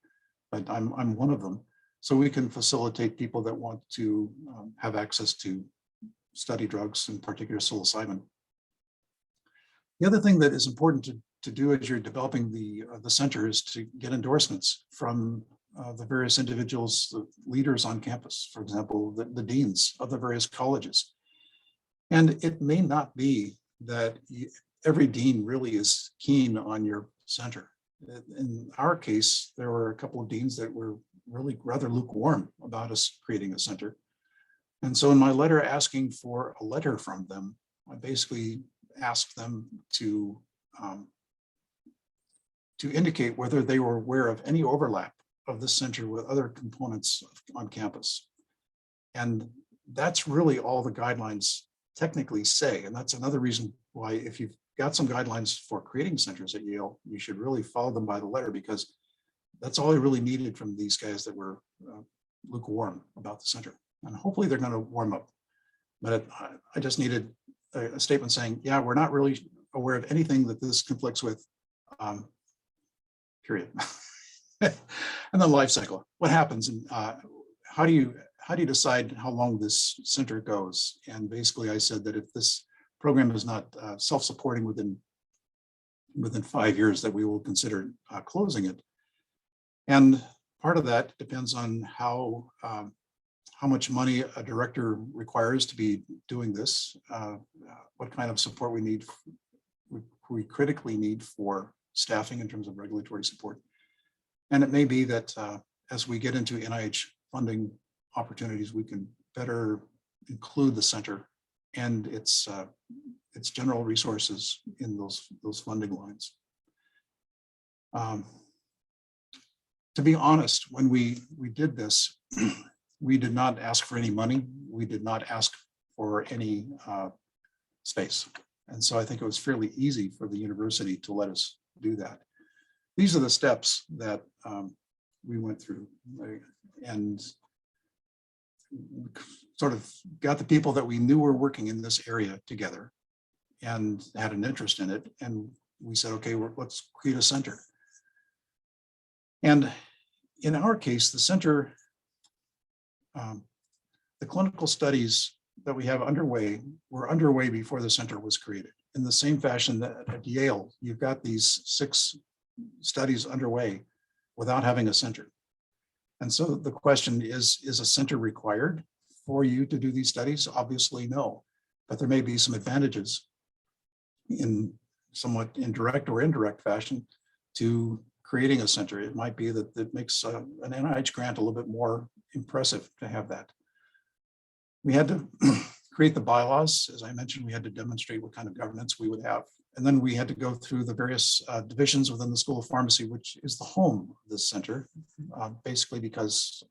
but I'm one of them. So we can facilitate people that want to have access to study drugs, in particular psilocybin. The other thing that is important to do as you're developing the center is to get endorsements from the various individuals, the leaders on campus, for example, the deans of the various colleges. And it may not be that every dean really is keen on your center. In our case, there were a couple of deans that were really rather lukewarm about us creating a center. And so in my letter asking for a letter from them, I basically asked them to indicate whether they were aware of any overlap of this center with other components on campus. And that's really all the guidelines technically say. And that's another reason why, if you've got some guidelines for creating centers at Yale, you should really follow them by the letter, because that's all I really needed from these guys that were lukewarm about the center. And hopefully they're going to warm up. But I just needed a statement saying, yeah, we're not really aware of anything that this conflicts with, period. And then life cycle. What happens, and how do you decide how long this center goes? And basically, I said that if this program is not self-supporting within 5 years, that we will consider closing it. And part of that depends on how much money a director requires to be doing this, what kind of support we critically need for staffing in terms of regulatory support. And it may be that as we get into NIH funding opportunities, we can better include the center and its general resources in those funding lines. To be honest, when we did this, we did not ask for any money. We did not ask for any space. And so I think it was fairly easy for the university to let us do that. These are the steps that we went through, and sort of got the people that we knew were working in this area together and had an interest in it. And we said, okay, let's create a center. And in our case, the center, the clinical studies that we have underway were underway before the center was created. In the same fashion that at Yale, you've got these 6 studies underway without having a center. And so the question is a center required for you to do these studies? Obviously, no, but there may be some advantages in somewhat indirect or indirect fashion to creating a center. It might be that it makes an NIH grant a little bit more impressive to have that. We had to create the bylaws. As I mentioned, we had to demonstrate what kind of governance we would have. And then we had to go through the various divisions within the School of Pharmacy, which is the home of this center, basically because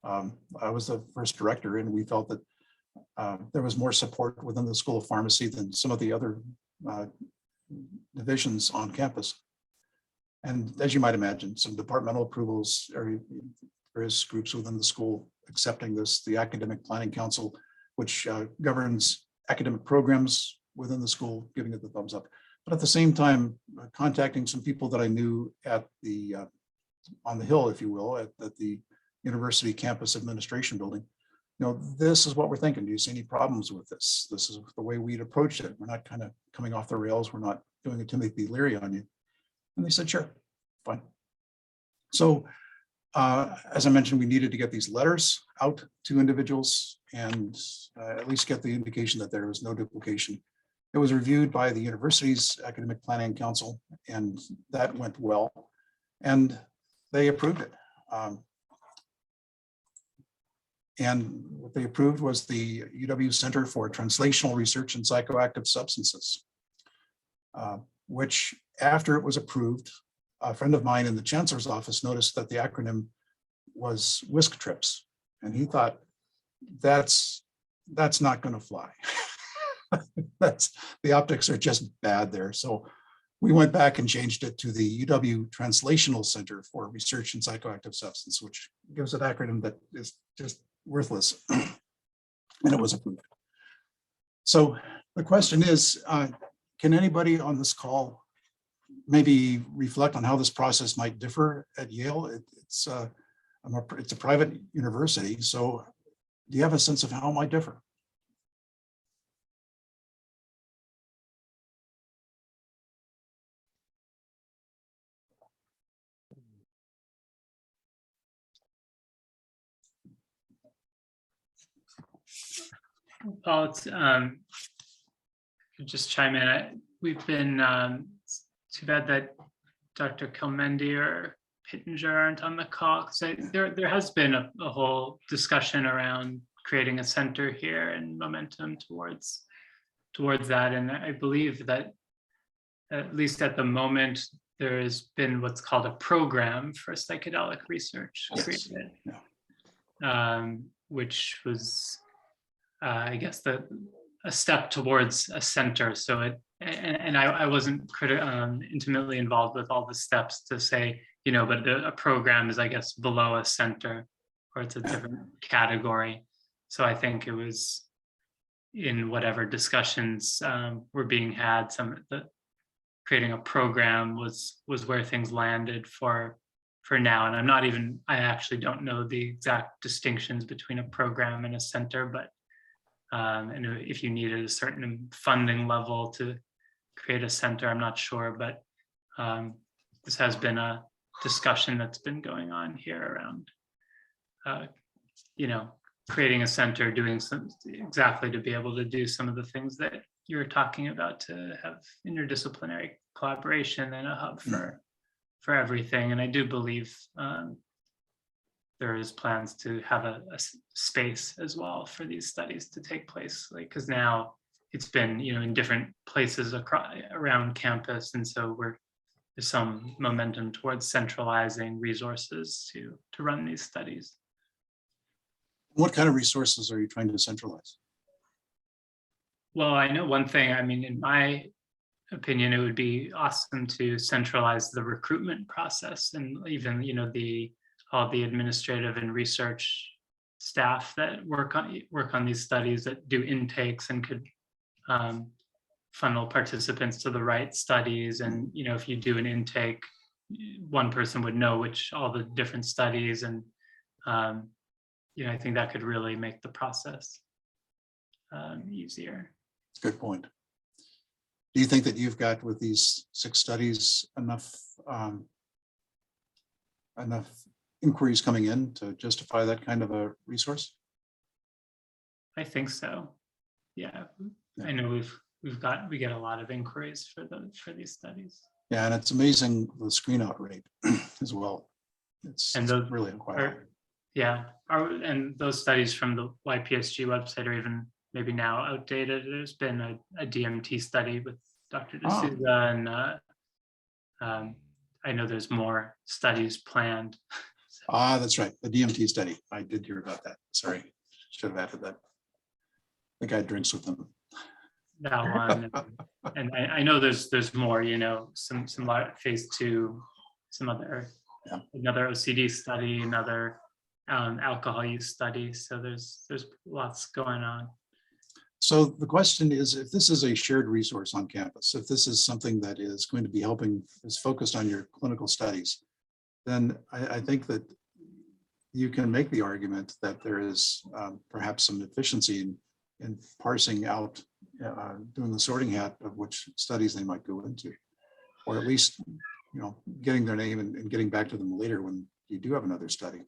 I was the first director, and we felt that there was more support within the School of Pharmacy than some of the other divisions on campus. And as you might imagine, some departmental approvals, various groups within the school accepting this, the Academic Planning Council, which governs academic programs within the school, giving it the thumbs up. But at the same time, contacting some people that I knew at the on the hill, if you will, at the University Campus Administration Building. This is what we're thinking. Do you see any problems with this? This is the way we'd approach it. We're not kind of coming off the rails. We're not doing a Timothy Leary on you. And they said, sure, fine. So as I mentioned, we needed to get these letters out to individuals and at least get the indication that there was no duplication. It was reviewed by the university's Academic Planning Council, and that went well, and they approved it. And what they approved was the UW Center for Translational Research in Psychoactive Substances, which after it was approved, a friend of mine in the chancellor's office noticed that the acronym was whisk trips. And he thought, that's not going to fly. The optics are just bad there. So we went back and changed it to the UW Translational Center for Research in Psychoactive Substance, which gives an acronym that is just worthless. And it was approved. So the question is, can anybody on this call maybe reflect on how this process might differ at Yale? It's a private university, so do you have a sense of how it might differ? Well, it's, just chime in. We've been, it's too bad that Dr. Kilmendi or Pittenger aren't on the call. So there has been a whole discussion around creating a center here and momentum towards that. And I believe that at least at the moment, there has been what's called a program for psychedelic research created, which was, I guess, a step towards a center. So I wasn't intimately involved with all the steps to say, but a program is, I guess, below a center, or it's a different category. So I think it was in whatever discussions were being had, creating a program was where things landed for now. And I actually don't know the exact distinctions between a program and a center, but and if you needed a certain funding level to create a center, I'm not sure, but this has been a discussion that's been going on here around, creating a center, doing exactly to be able to do some of the things that you're talking about, to have interdisciplinary collaboration and a hub for everything. And I do believe there is plans to have a space as well for these studies to take place, because now it's been, in different places around campus. And so there's some momentum towards centralizing resources to run these studies. What kind of resources are you trying to centralize? Well, I know one thing, in my opinion, it would be awesome to centralize the recruitment process, and even, all the administrative and research staff that work on these studies, that do intakes and could funnel participants to the right studies. And if you do an intake, one person would know all the different studies, and I think that could really make the process easier. Good point. Do you think that you've got, with these 6 studies, enough inquiries coming in to justify that kind of a resource? I think so. Yeah. I know we get a lot of inquiries for these studies. Yeah, and it's amazing the screen out rate as well. It's really quite high. Yeah, and those studies from the YPSG website are even maybe now outdated. There's been a DMT study with Dr. D'Souza, and I know there's more studies planned. That's right, the DMT study. I did hear about that. Sorry, should have added that. The guy drinks with them. That one, and I know there's more. Some phase 2, some other another OCD study, another alcohol use study. So there's lots going on. So the question is, if this is a shared resource on campus, if this is something that is going to be is focused on your clinical studies, then I think that you can make the argument that there is perhaps some efficiency in parsing out, doing the sorting hat of which studies they might go into, or at least, getting their name and getting back to them later when you do have another study.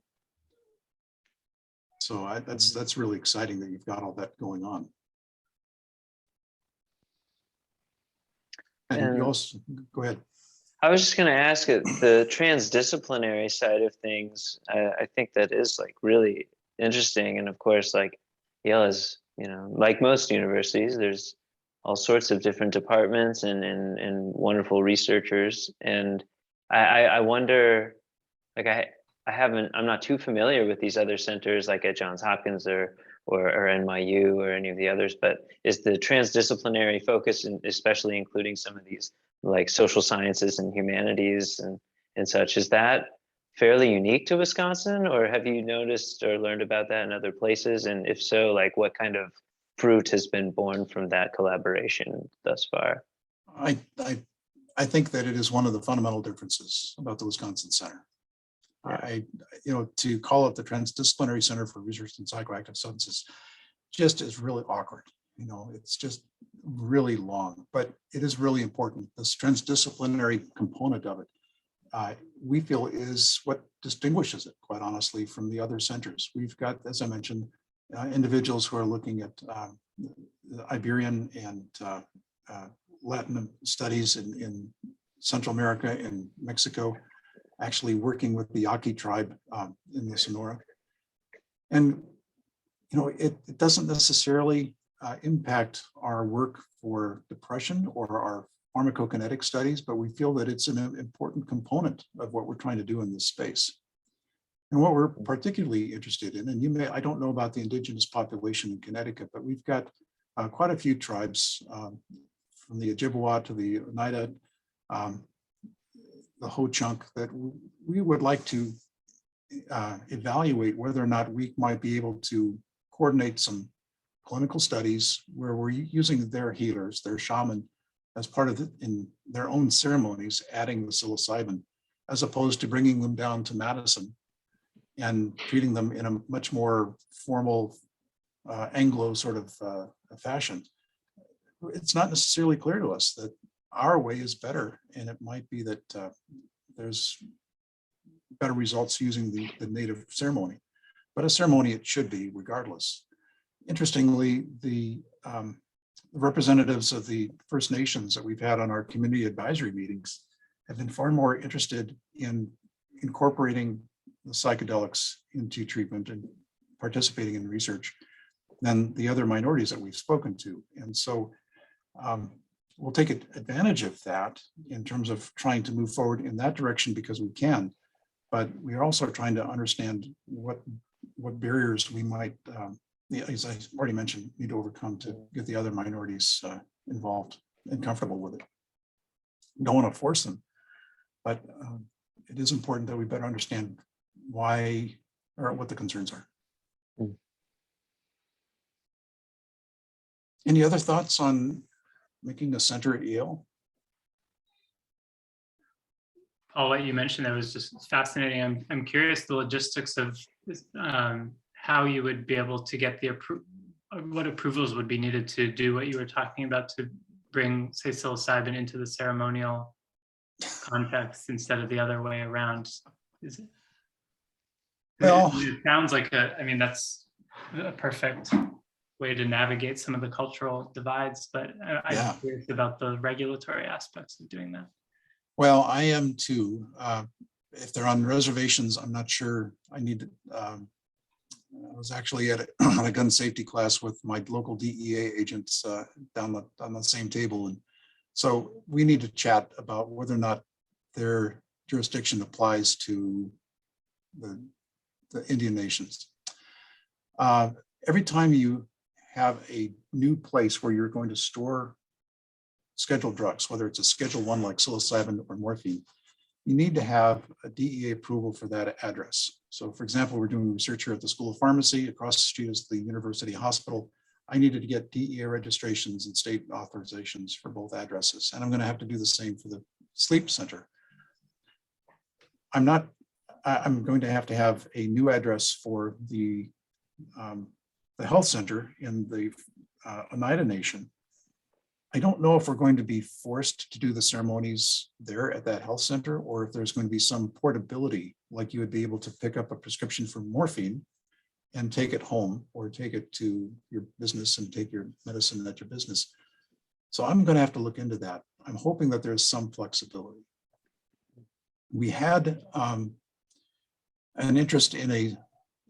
So that's really exciting that you've got all that going on. And you also, go ahead. I was just going to ask it, the transdisciplinary side of things. I think that is like really interesting. And of course, like Yale is, like most universities, there's all sorts of different departments and wonderful researchers. And I wonder, like I'm not too familiar with these other centers like at Johns Hopkins or NYU or any of the others, but is the transdisciplinary focus, and especially including some of these like social sciences and humanities and such, is that fairly unique to Wisconsin, or have you noticed or learned about that in other places? And if so, like what kind of fruit has been born from that collaboration thus far? I think that it is one of the fundamental differences about the Wisconsin Center. To call it the Transdisciplinary Center for Research in Psychoactive Substances just is really awkward. It's just really long, but it is really important. This transdisciplinary component of it, we feel, is what distinguishes it, quite honestly, from the other centers. We've got, as I mentioned, individuals who are looking at Iberian and Latin studies in Central America and Mexico, actually working with the Yaqui tribe in the Sonora. And, it doesn't necessarily impact our work for depression or our pharmacokinetic studies, but we feel that it's an important component of what we're trying to do in this space. And what we're particularly interested in, and I don't know about the indigenous population in Connecticut, but we've got quite a few tribes from the Ojibwa to the Oneida, the Ho-Chunk, that we would like to evaluate whether or not we might be able to coordinate some clinical studies where we're using their healers, their shaman, as part of in their own ceremonies, adding the psilocybin, as opposed to bringing them down to Madison and treating them in a much more formal Anglo sort of fashion. It's not necessarily clear to us that our way is better, and it might be that there's better results using the native ceremony, but a ceremony it should be regardless. Interestingly, the representatives of the First Nations that we've had on our community advisory meetings have been far more interested in incorporating the psychedelics into treatment and participating in research than the other minorities that we've spoken to. And so we'll take advantage of that in terms of trying to move forward in that direction because we can, but we are also trying to understand what barriers we might, as I already mentioned, need to overcome to get the other minorities involved and comfortable with it. Don't want to force them, but it is important that we better understand why or what the concerns are. Any other thoughts on making a center at Yale? Paul, what you mentioned there was just fascinating. I'm curious the logistics of how you would be able to get what approvals would be needed to do what you were talking about to bring, say, psilocybin into the ceremonial context instead of the other way around. Is it? Well, it sounds like that's a perfect way to navigate some of the cultural divides, but I'm curious about the regulatory aspects of doing that. Well, I am too. If they're on reservations, I'm not sure. I was actually at a gun safety class with my local DEA agents down on the same table, and so we need to chat about whether or not their jurisdiction applies to the Indian nations. Every time you have a new place where you're going to store scheduled drugs, whether it's a Schedule I like psilocybin or morphine, you need to have a DEA approval for that address. So for example, we're doing research here at the School of Pharmacy. Across the street is the University Hospital. I needed to get DEA registrations and state authorizations for both addresses. And I'm going to have to do the same for the sleep center. I'm not I'm going to have a new address for the health center in the Oneida Nation. I don't know if we're going to be forced to do the ceremonies there at that health center, or if there's going to be some portability, like you would be able to pick up a prescription for morphine and take it home, or take it to your business and take your medicine at your business. So I'm going to have to look into that. I'm hoping that there's some flexibility. We had an interest in a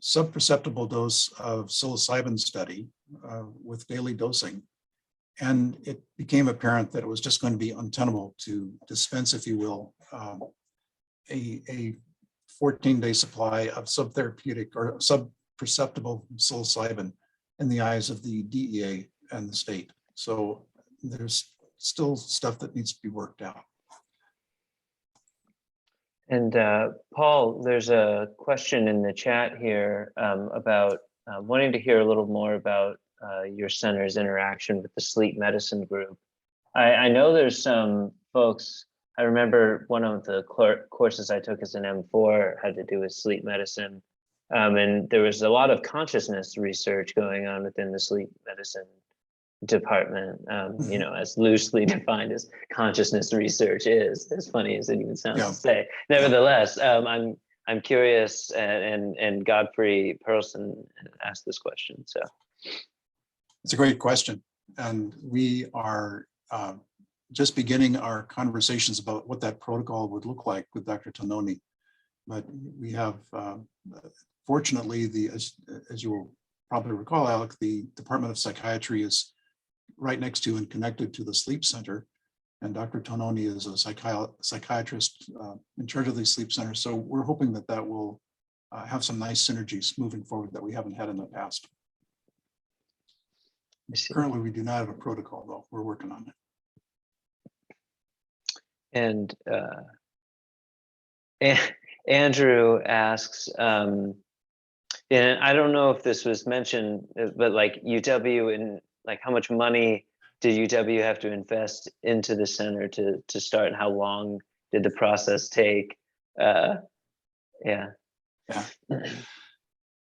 subperceptible dose of psilocybin study with daily dosing. And it became apparent that it was just going to be untenable to dispense, if you will, a 14-day supply of subtherapeutic or subperceptible psilocybin in the eyes of the DEA and the state. So there's still stuff that needs to be worked out. And Paul, there's a question in the chat here about wanting to hear a little more about your center's interaction with the sleep medicine group. I know there's some folks, I remember one of the courses I took as an M4 had to do with sleep medicine. And there was a lot of consciousness research going on within the sleep medicine department, you know, as loosely defined as consciousness research is, as funny as it even sounds to say. Nevertheless, I'm curious, and Godfrey Perlson asked this question, so. It's a great question. And we are just beginning our conversations about what that protocol would look like with Dr. Tononi. But we have, fortunately, as you will probably recall, Alec, the Department of Psychiatry is right next to and connected to the sleep center. And Dr. Tononi is a psychiatrist in charge of the sleep center. So we're hoping that that will have some nice synergies moving forward that we haven't had in the past. Currently, we do not have a protocol, though. We're working on it. And Andrew asks, and I don't know if this was mentioned, but like UW, and like how much money did UW have to invest into the center to start, and how long did the process take? Yeah.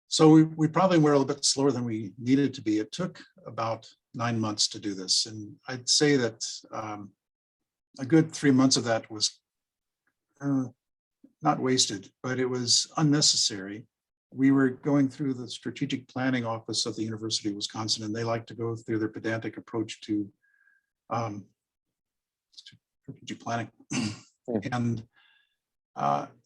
So we probably were a little bit slower than we needed to be. It took about 9 months to do this. And I'd say that a good 3 months of that was not wasted, but it was unnecessary. We were going through the strategic planning office of the University of Wisconsin, and they like to go through their pedantic approach to strategic planning. And,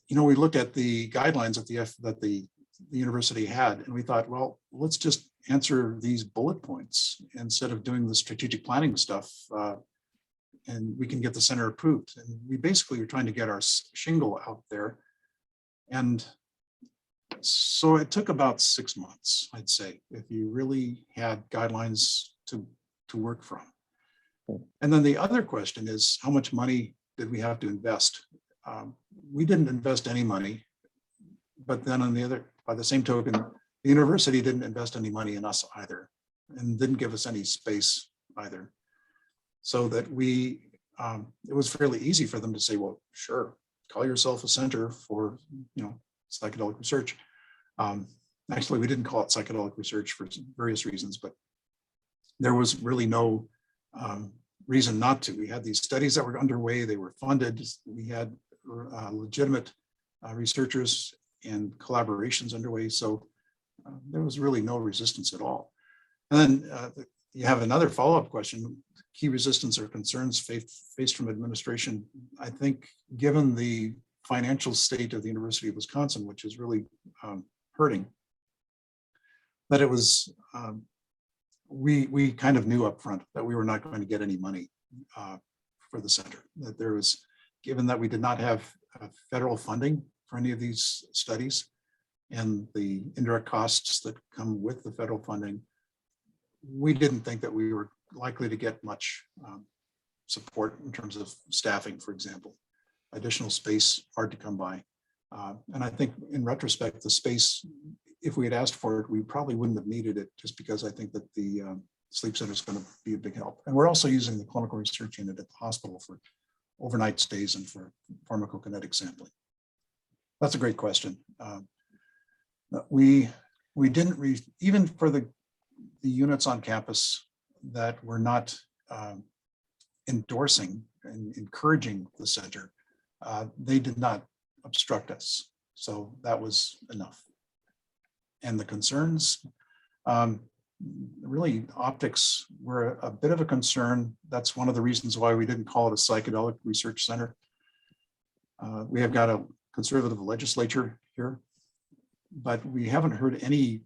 you know, we looked at the guidelines that the university had, and we thought, well, let's just answer these bullet points instead of doing the strategic planning stuff, and we can get the center approved. And we basically were trying to get our shingle out there. And so it took about 6 months, I'd say, if you really had guidelines to work from. And then the other question is, how much money did we have to invest? We didn't invest any money, but then by the same token, the university didn't invest any money in us either, and didn't give us any space either. So that it was fairly easy for them to say, well, sure, call yourself a center for, you know, psychedelic research. Actually, we didn't call it psychedelic research for various reasons, but there was really no reason not to. We had these studies that were underway, they were funded, we had legitimate researchers and collaborations underway, so there was really no resistance at all. And then you have another follow-up question, key resistance or concerns faced from administration. I think given the financial state of the University of Wisconsin, which is really hurting, that it was, we kind of knew up front that we were not going to get any money for the center, that there was, given that we did not have federal funding for any of these studies and the indirect costs that come with the federal funding, we didn't think that we were likely to get much support in terms of staffing, for example. Additional space, hard to come by. And I think in retrospect, the space, if we had asked for it, we probably wouldn't have needed it, just because I think that the sleep center is going to be a big help. And we're also using the clinical research unit at the hospital for overnight stays and for pharmacokinetic sampling. That's a great question. We didn't even for the units on campus that were not endorsing and encouraging the center, they did not obstruct us. So that was enough. And the concerns, really optics were a bit of a concern. That's one of the reasons why we didn't call it a psychedelic research center. We have got a conservative legislature here, but we haven't heard any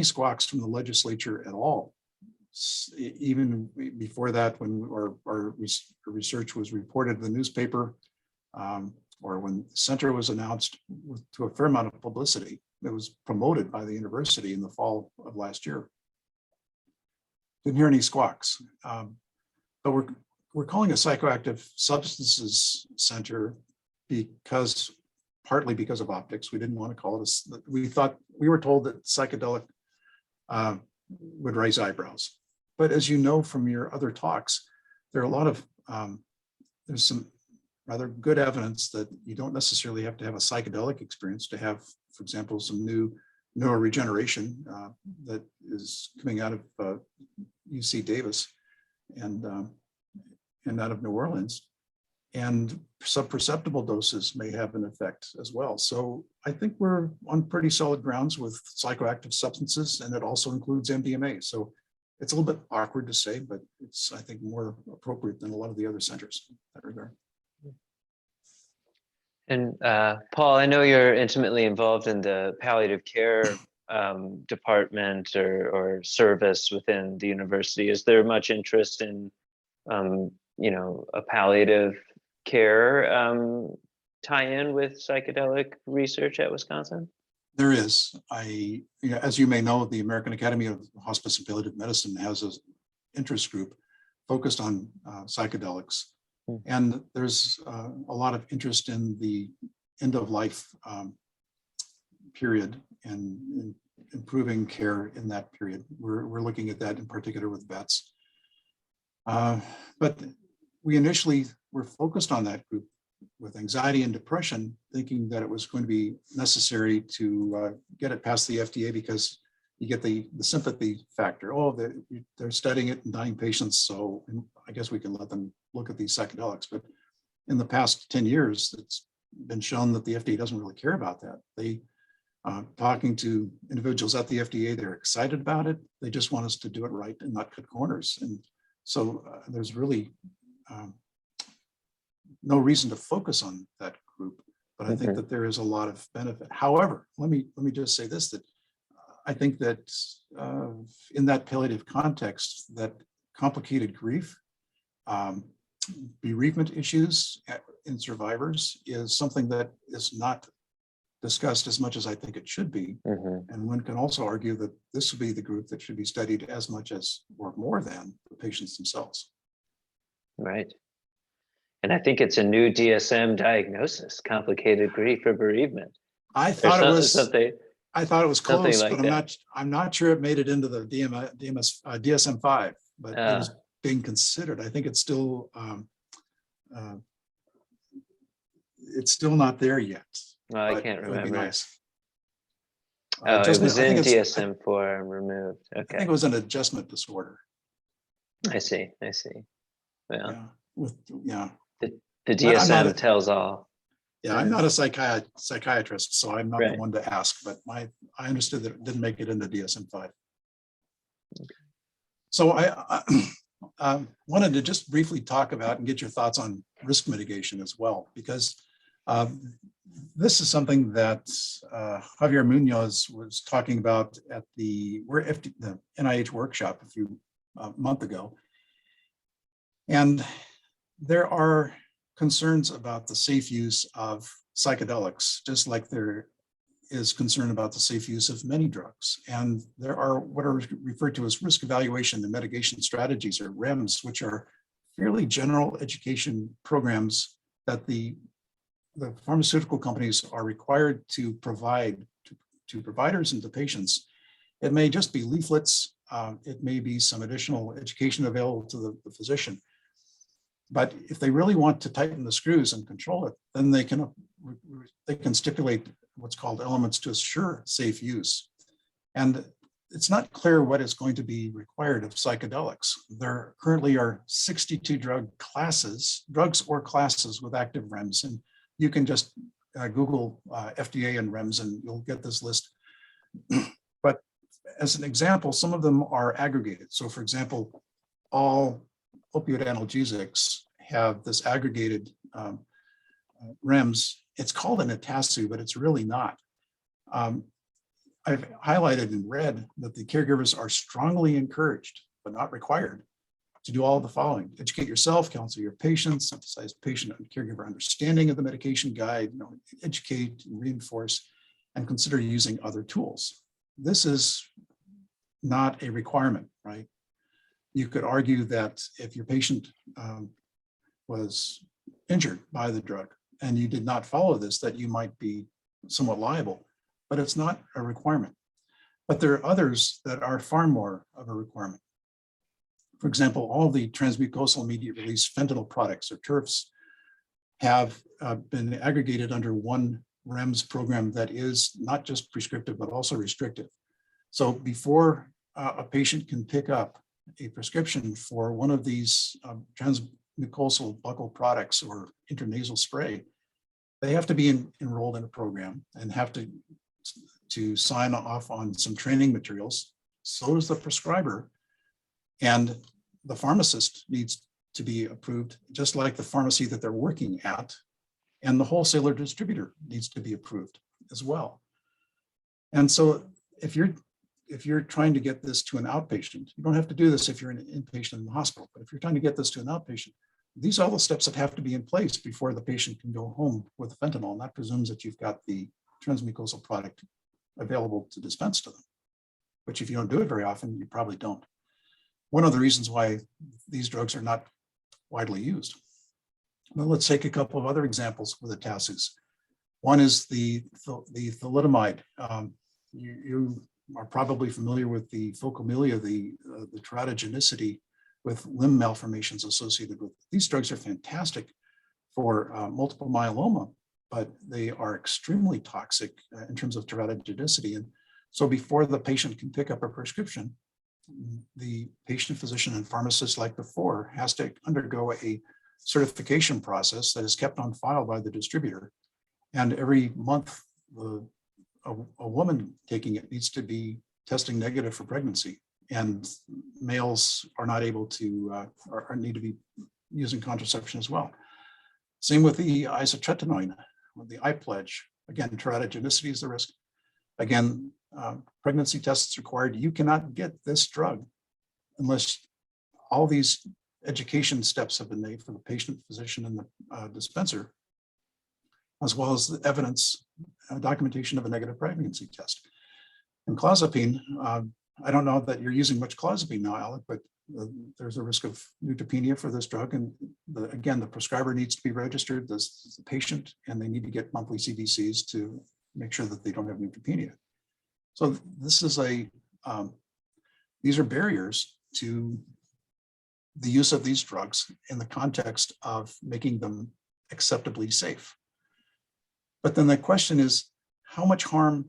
squawks from the legislature at all. Even before that, when our research was reported in the newspaper, or when the center was announced to a fair amount of publicity, it was promoted by the university in the fall of last year. Didn't hear any squawks, but we're calling a psychoactive substances center partly because of optics. We didn't want to call it we were told that psychedelic would raise eyebrows. But as you know from your other talks, there are a lot of, there's some rather good evidence that you don't necessarily have to have a psychedelic experience to have, for example, some new neuroregeneration that is coming out of UC Davis and out of New Orleans. And subperceptible doses may have an effect as well. So I think we're on pretty solid grounds with psychoactive substances, and it also includes MDMA. So it's a little bit awkward to say, but it's, I think, more appropriate than a lot of the other centers in that regard. And Paul, I know you're intimately involved in the palliative care department or service within the university. Is there much interest in, a palliative care tie-in with psychedelic research at Wisconsin? There is. As you may know, the American Academy of Hospice and Palliative Medicine has an interest group focused on psychedelics. And there's a lot of interest in the end of life period and improving care in that period. We're looking at that in particular with vets. But we initially were focused on that group with anxiety and depression, thinking that it was going to be necessary to get it past the FDA because you get the sympathy factor. Oh, they're studying it in dying patients, so I guess we can let them look at these psychedelics. But in the past 10 years, it's been shown that the FDA doesn't really care about that. They, talking to individuals at the FDA, they're excited about it. They just want us to do it right and not cut corners. And so there's really no reason to focus on that group, but I think that there is a lot of benefit. However, let me just say this, that I think that in that palliative context, that complicated grief, bereavement issues in survivors is something that is not discussed as much as I think it should be. And one can also argue that this would be the group that should be studied as much as or more than the patients themselves. Right. And I think it's a new DSM diagnosis, complicated grief or bereavement. I thought it was something. I thought it was close, like but I'm not sure it made it into the DSM-5, but it was being considered. I think it's still not there yet. Well, I can't remember. Nice. It was in DSM-4 and removed. Okay. I think it was an adjustment disorder. I see. Well, the DSM tells all. Yeah, I'm not a psychiatrist, so I'm not the one to ask, but I understood that it didn't make it into DSM-5. Okay. So I wanted to just briefly talk about and get your thoughts on risk mitigation as well, because this is something that Javier Munoz was talking about at the NIH workshop a month ago. And there are concerns about the safe use of psychedelics, just like there is concern about the safe use of many drugs. And there are what are referred to as risk evaluation and mitigation strategies, or REMS, which are fairly general education programs that the pharmaceutical companies are required to provide to providers and to patients. It may just be leaflets. It may be some additional education available to the physician. But if they really want to tighten the screws and control it, then they can stipulate what's called elements to assure safe use. And it's not clear what is going to be required of psychedelics. There currently are 62 drugs or classes with active REMS. And you can just Google FDA and REMS and you'll get this list. But as an example, some of them are aggregated. So for example, all opioid analgesics have this aggregated REMS. It's called an ETASU, but it's really not. I've highlighted in red that the caregivers are strongly encouraged, but not required, to do all of the following: educate yourself, counsel your patients, emphasize patient and caregiver understanding of the medication guide, educate and reinforce, and consider using other tools. This is not a requirement, right? You could argue that if your patient was injured by the drug and you did not follow this, that you might be somewhat liable, but it's not a requirement. But there are others that are far more of a requirement. For example, all the transmucosal immediate release fentanyl products, or TERFs, have been aggregated under one REMS program that is not just prescriptive, but also restrictive. So before a patient can pick up a prescription for one of these transmucosal buccal products or intranasal spray, they have to be enrolled in a program and have to sign off on some training materials. So does the prescriber, and the pharmacist needs to be approved, just like the pharmacy that they're working at, and the wholesaler distributor needs to be approved as well. And so if you're trying to get this to an outpatient, you don't have to do this if you're an inpatient in the hospital, but if you're trying to get this to an outpatient, these are all the steps that have to be in place before the patient can go home with fentanyl. And that presumes that you've got the transmucosal product available to dispense to them. Which if you don't do it very often, you probably don't. One of the reasons why these drugs are not widely used. Well, let's take a couple of other examples with ETASUs. One is the thalidomide. You are probably familiar with the phocomelia, the teratogenicity with limb malformations associated with. These drugs are fantastic for multiple myeloma, but they are extremely toxic in terms of teratogenicity. And so before the patient can pick up a prescription, the patient, physician, and pharmacist, like before, has to undergo a certification process that is kept on file by the distributor. And every month, a woman taking it needs to be testing negative for pregnancy. And males are not able to, or need to be using contraception as well. Same with the isotretinoin, with the iPledge. Again, teratogenicity is the risk. Again, pregnancy tests required. You cannot get this drug unless all these education steps have been made for the patient, physician, and the dispenser, as well as the evidence, documentation of a negative pregnancy test. And clozapine, I don't know that you're using much clozapine now, Alec, but there's a risk of neutropenia for this drug. And again, the prescriber needs to be registered, the patient, and they need to get monthly CBCs to make sure that they don't have neutropenia. So this is these are barriers to the use of these drugs in the context of making them acceptably safe. But then the question is, how much harm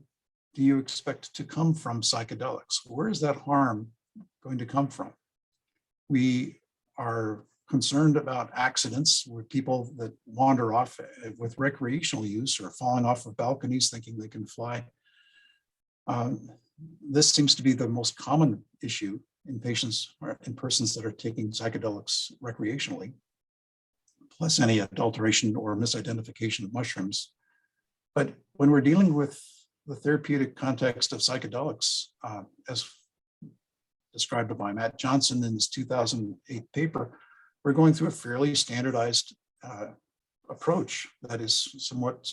do you expect to come from psychedelics? Where is that harm going to come from? We are concerned about accidents with people that wander off with recreational use or falling off of balconies thinking they can fly. This seems to be the most common issue in patients or in persons that are taking psychedelics recreationally, plus any adulteration or misidentification of mushrooms. But when we're dealing with the therapeutic context of psychedelics, as described by Matt Johnson in his 2008 paper, we're going through a fairly standardized approach that is somewhat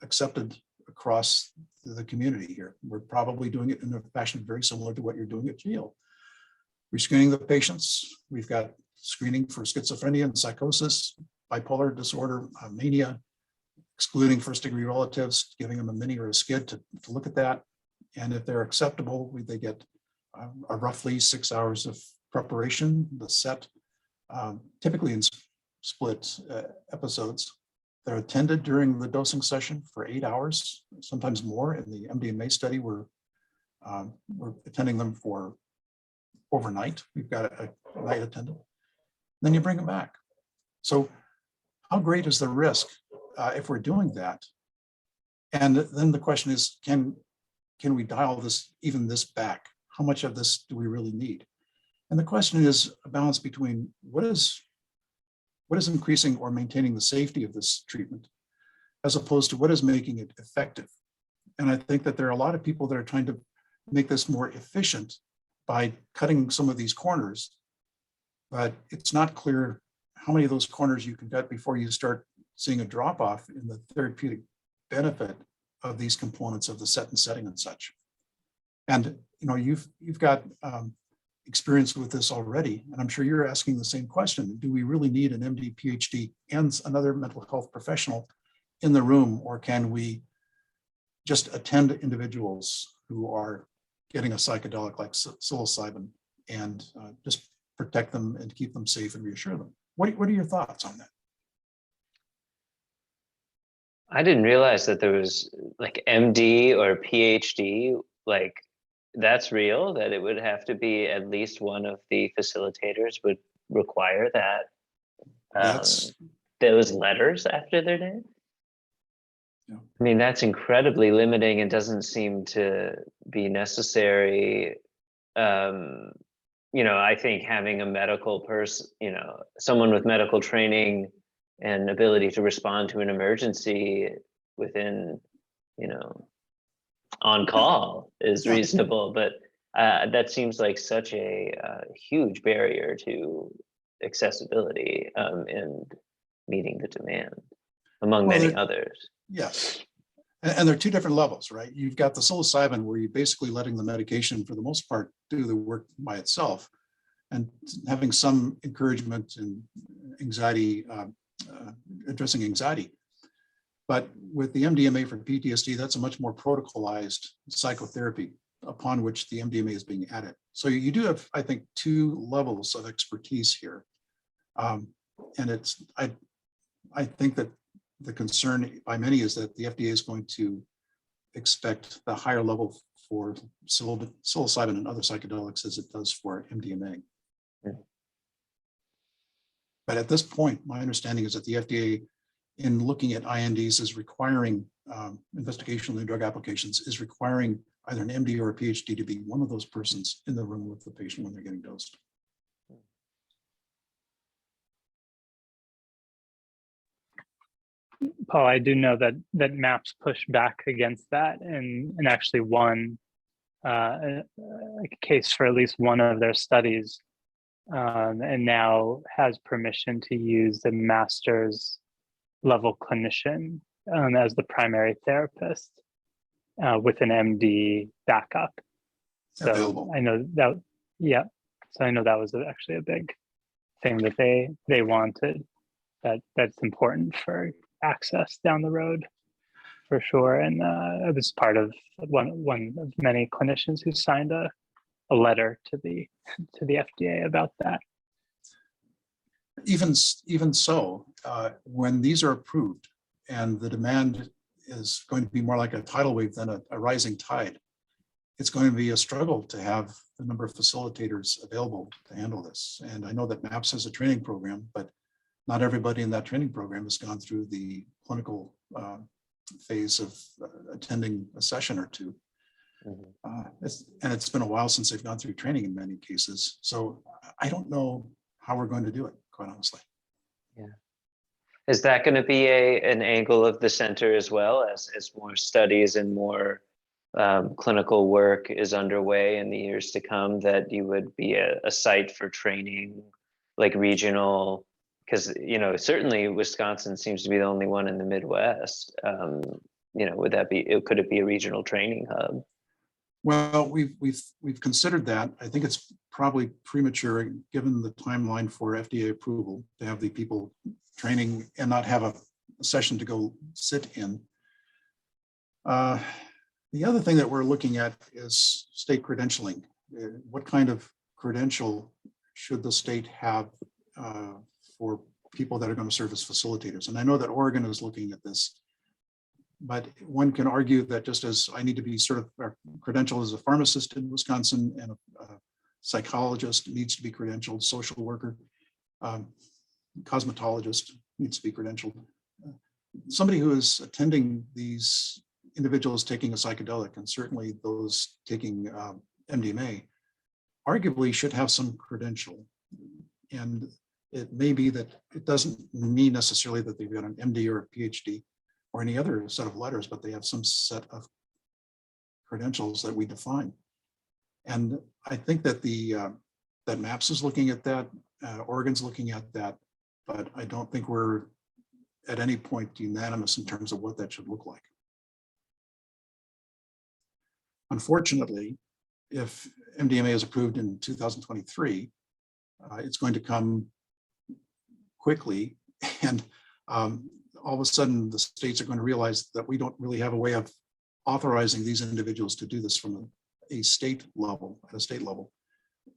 accepted across the community here. We're probably doing it in a fashion very similar to what you're doing at Yale. We're screening the patients. We've got screening for schizophrenia and psychosis, bipolar disorder, mania, excluding first-degree relatives, giving them a mini or a skid to look at that. And if they're acceptable, they get roughly 6 hours of preparation, the set, typically split episodes. They're attended during the dosing session for 8 hours, sometimes more. In the MDMA study, we're attending them for overnight. We've got a night attendant. Then you bring them back. So how great is the risk if we're doing that? And then the question is, can we dial this back? How much of this do we really need? And the question is a balance between what is increasing or maintaining the safety of this treatment, as opposed to what is making it effective. And I think that there are a lot of people that are trying to make this more efficient by cutting some of these corners, but it's not clear how many of those corners you can cut before you start seeing a drop off in the therapeutic benefit of these components of the set and setting and such. And you've got experience with this already, and I'm sure you're asking the same question. Do we really need an MD, PhD, and another mental health professional in the room, or can we just attend individuals who are getting a psychedelic like psilocybin and just protect them and keep them safe and reassure them? What are your thoughts on that? I didn't realize that there was like MD or PhD, like that's real, that it would have to be at least one of the facilitators would require that. Those letters after their name. Yeah. I mean, that's incredibly limiting and doesn't seem to be necessary. I think having a medical person, someone with medical training and ability to respond to an emergency within, on call is reasonable, but that seems like such a huge barrier to accessibility and meeting the demand, among many others. Yes. And there are two different levels, right? You've got the psilocybin, where you're basically letting the medication, for the most part, do the work by itself and having some encouragement and anxiety, addressing anxiety. But with the MDMA for PTSD, that's a much more protocolized psychotherapy upon which the MDMA is being added. So you do have, I think, two levels of expertise here. And I think that the concern by many is that the FDA is going to expect the higher level for psilocybin and other psychedelics as it does for MDMA. Yeah. But at this point, my understanding is that the FDA, in looking at INDs, is requiring investigational new drug applications, is requiring either an MD or a PhD to be one of those persons in the room with the patient when they're getting dosed. Paul, I do know that MAPS pushed back against that and actually won a case for at least one of their studies, and now has permission to use the master's level clinician as the primary therapist with an MD backup. So Available. I know that, yeah. So I know that was actually a big thing that they wanted. That's important for access down the road, for sure. And I was part of one of many clinicians who signed a letter to the FDA about that. Even so, when these are approved and the demand is going to be more like a tidal wave than a rising tide, it's going to be a struggle to have the number of facilitators available to handle this. And I know that MAPS has a training program, but not everybody in that training program has gone through the clinical phase of attending a session or two. And it's been a while since they've gone through training in many cases. So I don't know how we're going to do it, quite honestly. Yeah. Is that going to be an angle of the center as well, as more studies and more clinical work is underway in the years to come, that you would be a site for training, like regional? Because certainly Wisconsin seems to be the only one in the Midwest. Would that be? Could it be a regional training hub? Well, we've considered that. I think it's probably premature, given the timeline for FDA approval, to have the people training and not have a session to go sit in. The other thing that we're looking at is state credentialing. What kind of credential should the state have for people that are going to serve as facilitators. And I know that Oregon is looking at this, but one can argue that just as I need to be sort of credentialed as a pharmacist in Wisconsin, and a psychologist needs to be credentialed, social worker, cosmetologist needs to be credentialed. Somebody who is attending these individuals taking a psychedelic, and certainly those taking MDMA, arguably should have some credential. And it may be that it doesn't mean necessarily that they've got an MD or a PhD or any other set of letters, but they have some set of credentials that we define. And I think that that MAPS is looking at that, Oregon's looking at that, but I don't think we're at any point unanimous in terms of what that should look like. Unfortunately, if MDMA is approved in 2023, it's going to come quickly, and all of a sudden the states are going to realize that we don't really have a way of authorizing these individuals to do this from a state level, at a state level,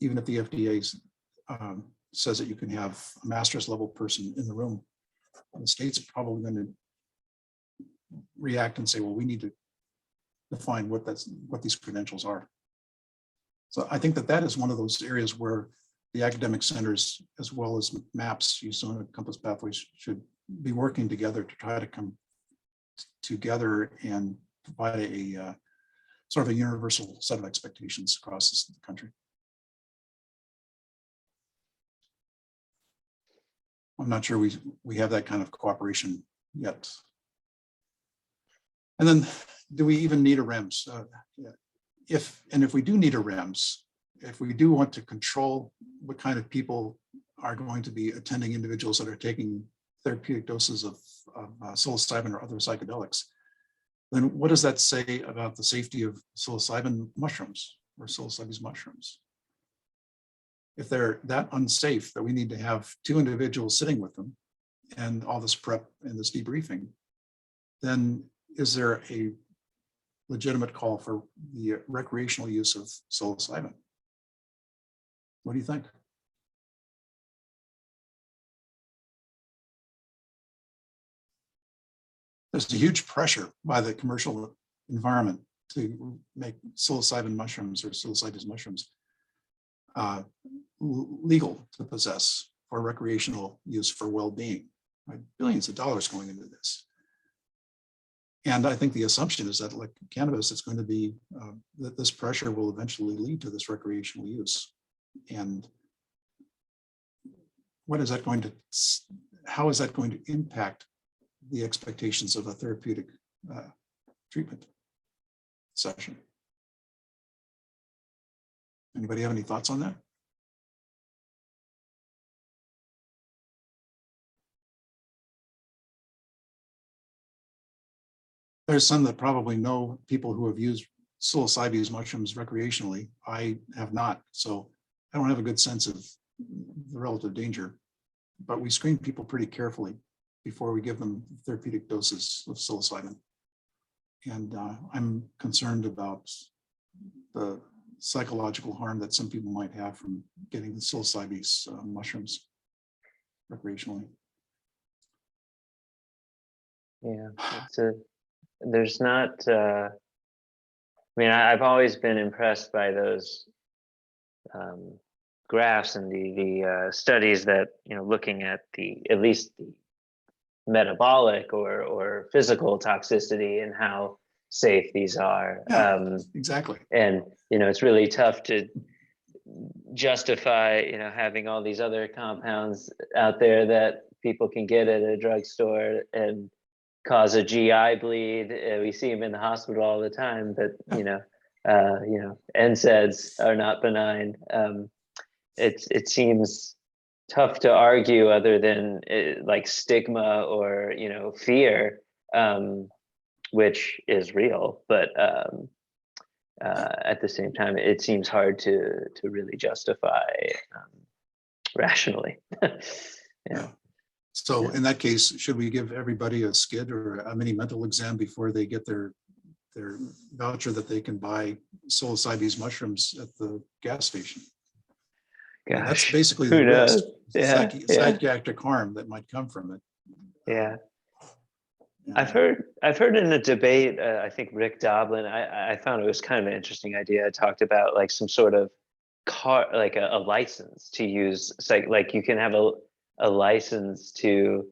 even if the FDA says that you can have a master's level person in the room. The states are probably going to react and say, well, we need to define what these credentials are. So I think that is one of those areas where the academic centers, as well as MAPS, Usona Compass Pathways, should be working together to try to come together and provide a sort of a universal set of expectations across the country. I'm not sure we have that kind of cooperation yet. And then, do we even need a REMS? If we do need a REMS, if we do want to control what kind of people are going to be attending individuals that are taking therapeutic doses of psilocybin or other psychedelics, then what does that say about the safety of psilocybin mushrooms or psilocybin mushrooms? If they're that unsafe that we need to have two individuals sitting with them and all this prep and this debriefing, then is there a legitimate call for the recreational use of psilocybin? What do you think? There's a huge pressure by the commercial environment to make psilocybin mushrooms or psilocybin mushrooms legal to possess for recreational use for well-being. Right? Billions of dollars going into this. And I think the assumption is that, like cannabis, it's going to be that this pressure will eventually lead to this recreational use. And what is that going to, how is that going to impact the expectations of a therapeutic treatment session? Anybody have any thoughts on that? There's some that probably know people who have used psilocybin mushrooms recreationally. I have not, so I don't have a good sense of the relative danger, but we screen people pretty carefully before we give them therapeutic doses of psilocybin. And I'm concerned about the psychological harm that some people might have from getting the psilocybin mushrooms recreationally. Yeah, there's not, I mean, I've always been impressed by those graphs and the studies that, looking at at least the metabolic or physical toxicity and how safe these are. Yeah, exactly. And, it's really tough to justify, having all these other compounds out there that people can get at a drugstore and cause a GI bleed. We see them in the hospital all the time, but NSAIDs are not benign. It seems tough to argue other than like stigma or fear, which is real, but at the same time, it seems hard to really justify rationally. Yeah. So in that case, should we give everybody a SCID or a mini mental exam before they get their voucher that they can buy psilocybin mushrooms at the gas station? That's Gosh, basically who the risk, knows? Yeah, yeah, psychiatric harm that might come from it. yeah. Yeah. I've heard in a debate, I think Rick Doblin, I found it was kind of an interesting idea. I talked about like some sort of like a license to use like you can have a license to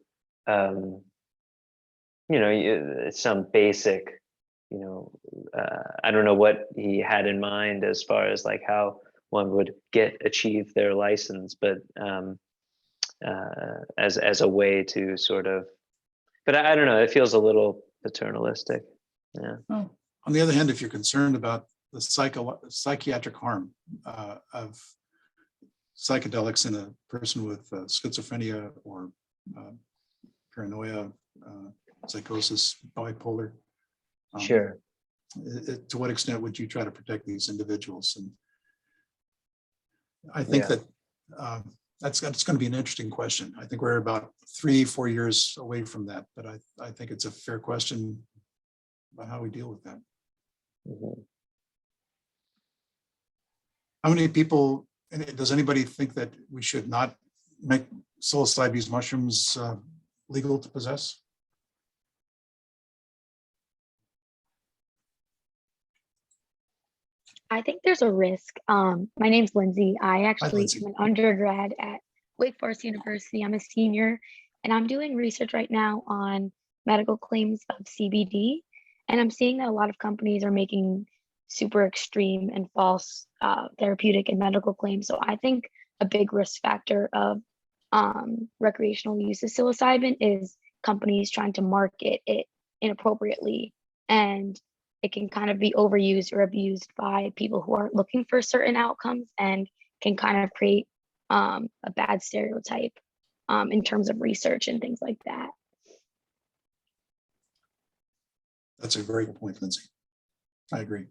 some basic, I don't know what he had in mind as far as like how one would achieve their license, but as a way to sort of, but I don't know, it feels a little paternalistic. Yeah. Well, on the other hand, if you're concerned about the psychiatric harm of psychedelics in a person with schizophrenia or paranoia, psychosis, bipolar, Sure. to what extent would you try to protect these individuals? And I think that that's going to be an interesting question. I think we're about 3-4 years away from that, but I think it's a fair question about how we deal with that. Mhm. How many people, and does anybody think that we should not make psilocybin mushrooms legal to possess? I think there's a risk. My name's Lindsay. I actually Lindsay. am an undergrad at Wake Forest University. I'm a senior, and I'm doing research right now on medical claims of CBD. And I'm seeing that a lot of companies are making super extreme and false therapeutic and medical claims. So I think a big risk factor of recreational use of psilocybin is companies trying to market it inappropriately, and it can kind of be overused or abused by people who aren't looking for certain outcomes, and can kind of create a bad stereotype in terms of research and things like that. That's a very good point, Lindsay. I agree.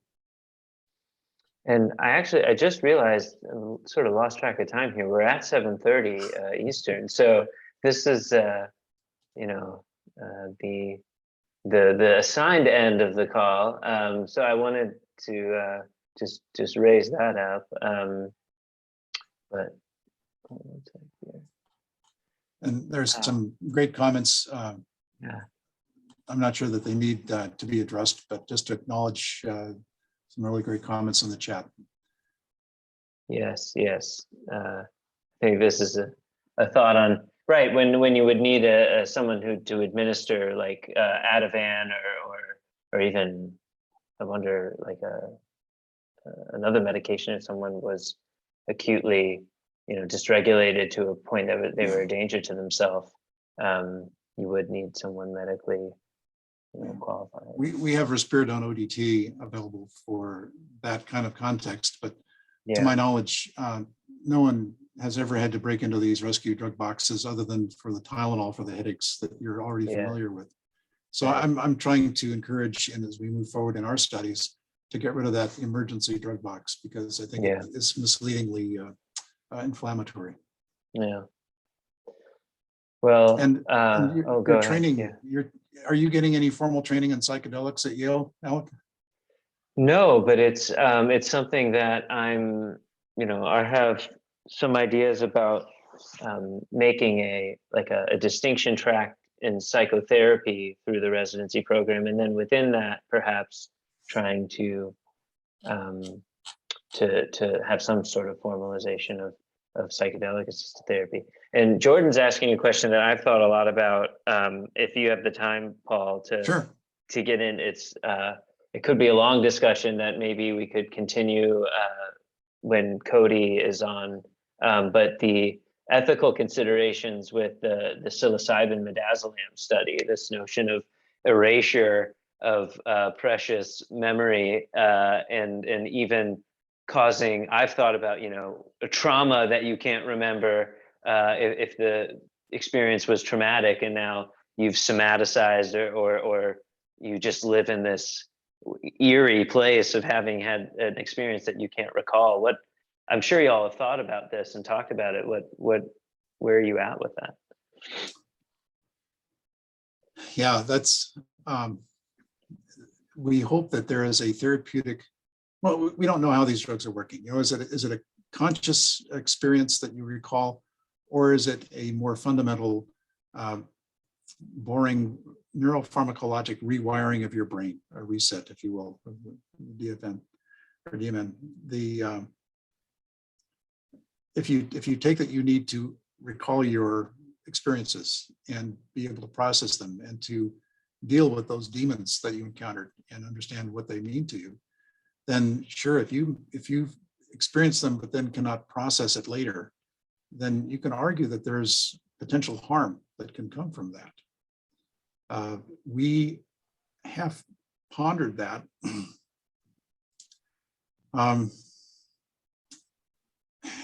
And I just realized, sort of lost track of time here. We're at 7:30 Eastern, so this is the assigned end of the call. So I wanted to just raise that up. But one sec here. And there's some great comments. Yeah. I'm not sure that they need to be addressed, but just to acknowledge some really great comments in the chat. Yes. I think this is a thought on right when you would need someone to administer like Ativan or even, I wonder, like another medication if someone was acutely dysregulated to a point that they were a danger to themselves. You would need someone medically qualified. We have risperidone ODT available for that kind of context, but to my knowledge, no one has ever had to break into these rescue drug boxes other than for the Tylenol for the headaches that you're already familiar with. So I'm trying to encourage, and as we move forward in our studies, to get rid of that emergency drug box, because I think it is misleadingly inflammatory. Yeah. Well, and go training, ahead. Are you getting any formal training in psychedelics at Yale, Alec? No, but it's something that I have some ideas about making a distinction track in psychotherapy through the residency program, and then within that, perhaps trying to have some sort of formalization of psychedelic assisted therapy. And Jordan's asking a question that I've thought a lot about. If you have the time, Paul, to get in, it could be a long discussion that maybe we could continue when Cody is on. But the ethical considerations with the psilocybin midazolam study, this notion of erasure of precious memory, and even causing, I've thought about, a trauma that you can't remember if the experience was traumatic, and now you've somaticized or you just live in this eerie place of having had an experience that you can't recall. What, I'm sure y'all have thought about this and talked about it. Where are you at with that? Yeah, that's, we hope that there is a therapeutic, well, we don't know how these drugs are working. Is it a conscious experience that you recall, or is it a more fundamental, boring neuropharmacologic rewiring of your brain, a reset, if you will, of the DFN or DMN? If you take that you need to recall your experiences and be able to process them and to deal with those demons that you encountered and understand what they mean to you, then sure, if you've experienced them but then cannot process it later, then you can argue that there's potential harm that can come from that. We have pondered that.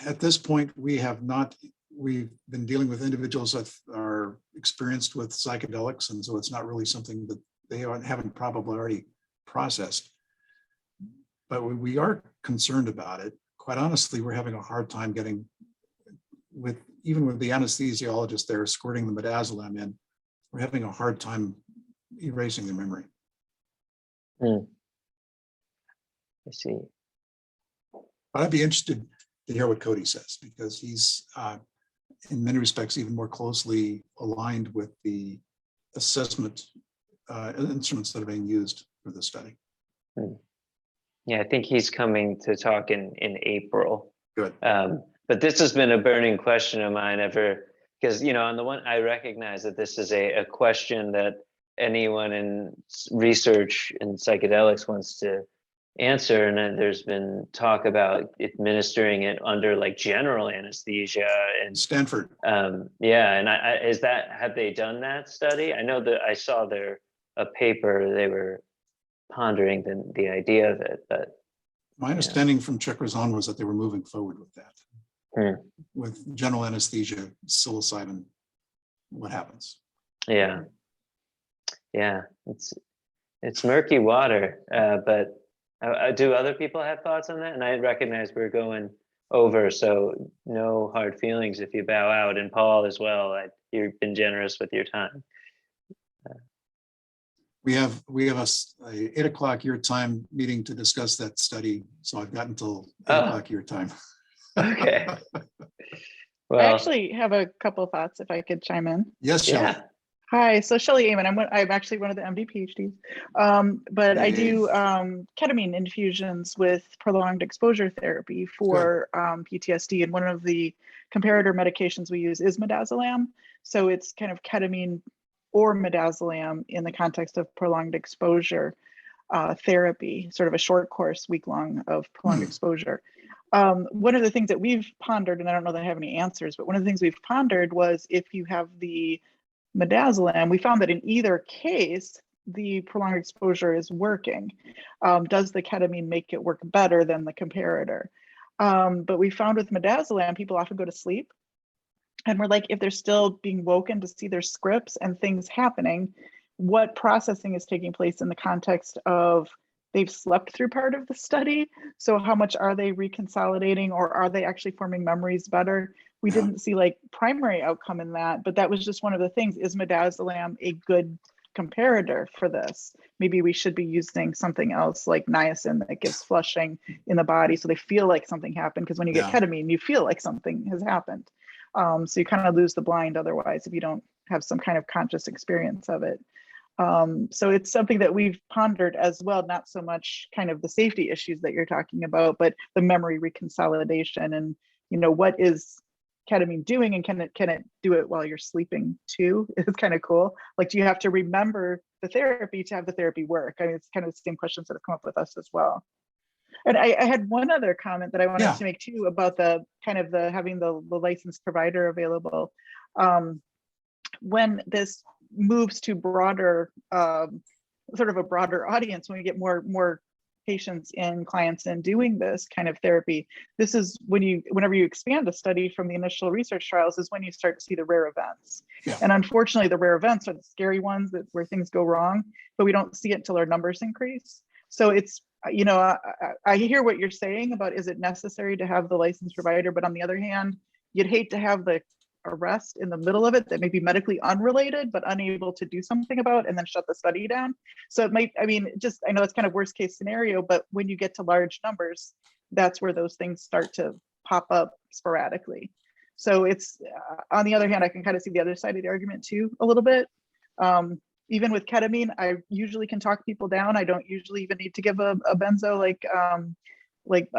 At this point, we've been dealing with individuals that are experienced with psychedelics, and so it's not really something that they haven't probably already processed. But we are concerned about it. Quite honestly, we're having a hard time getting even with the anesthesiologist there squirting the midazolam in, we're having a hard time erasing the memory. I see. But I'd be interested to hear what Cody says, because he's in many respects even more closely aligned with the assessment instruments that are being used for the study. Yeah, I think he's coming to talk in April. Good. But this has been a burning question of mine because, on the one, I recognize that this is a question that anyone in research in psychedelics wants to answer. And then there's been talk about administering it under like general anesthesia and Stanford. Yeah. And have they done that study? I know that I saw a paper, they were pondering the idea of it, but. My understanding from Chuck Razan was that they were moving forward with that. With general anesthesia, psilocybin, what happens? Yeah, it's murky water, but do other people have thoughts on that? And I recognize we're going over, so no hard feelings if you bow out. And Paul as well, you've been generous with your time. We have a 8 o'clock your time meeting to discuss that study, so I've got until 8 o'clock your time. Okay. I actually have a couple of thoughts if I could chime in. Yes, Shelley. Yeah. Hi, so Shelley Amon. I'm actually one of the MD PhDs, but I do ketamine infusions with prolonged exposure therapy for PTSD, and one of the comparator medications we use is midazolam. So it's kind of ketamine or midazolam in the context of prolonged exposure therapy, sort of a short course, week-long of prolonged exposure. One of the things that we've pondered, and I don't know that I have any answers, but one of the things we've pondered was if you have the midazolam, we found that in either case, the prolonged exposure is working. Does the ketamine make it work better than the comparator? But we found with midazolam, people often go to sleep. And we're like, if they're still being woken to see their scripts and things happening, what processing is taking place in the context of they've slept through part of the study? So how much are they reconsolidating, or are they actually forming memories better? We didn't see like primary outcome in that, but that was just one of the things. Is midazolam a good comparator for this? Maybe we should be using something else like niacin that gives flushing in the body so they feel like something happened, because when you get ketamine, you feel like something has happened. So you kind of lose the blind otherwise if you don't have some kind of conscious experience of it. So it's something that we've pondered as well, not so much kind of the safety issues that you're talking about, but the memory reconsolidation and, what is ketamine doing, and can it do it while you're sleeping too? It's kind of cool. Like, do you have to remember the therapy to have the therapy work? I mean, it's kind of the same questions that have come up with us as well. And I had one other comment that I wanted to make too about the kind of having the licensed provider available. When this moves to broader, sort of a broader audience, when we get more patients and clients in doing this kind of therapy, this is whenever you expand a study from the initial research trials is when you start to see the rare events. And unfortunately, the rare events are the scary ones where things go wrong, but we don't see it until our numbers increase. So it's, I hear what you're saying about, is it necessary to have the licensed provider? But on the other hand, you'd hate to have the arrest in the middle of it that may be medically unrelated, but unable to do something about, and then shut the study down. So it might, I know it's kind of worst case scenario, but when you get to large numbers, that's where those things start to pop up sporadically. So it's, on the other hand, I can kind of see the other side of the argument too, a little bit. Even with ketamine, I usually can talk people down. I don't usually even need to give a benzo like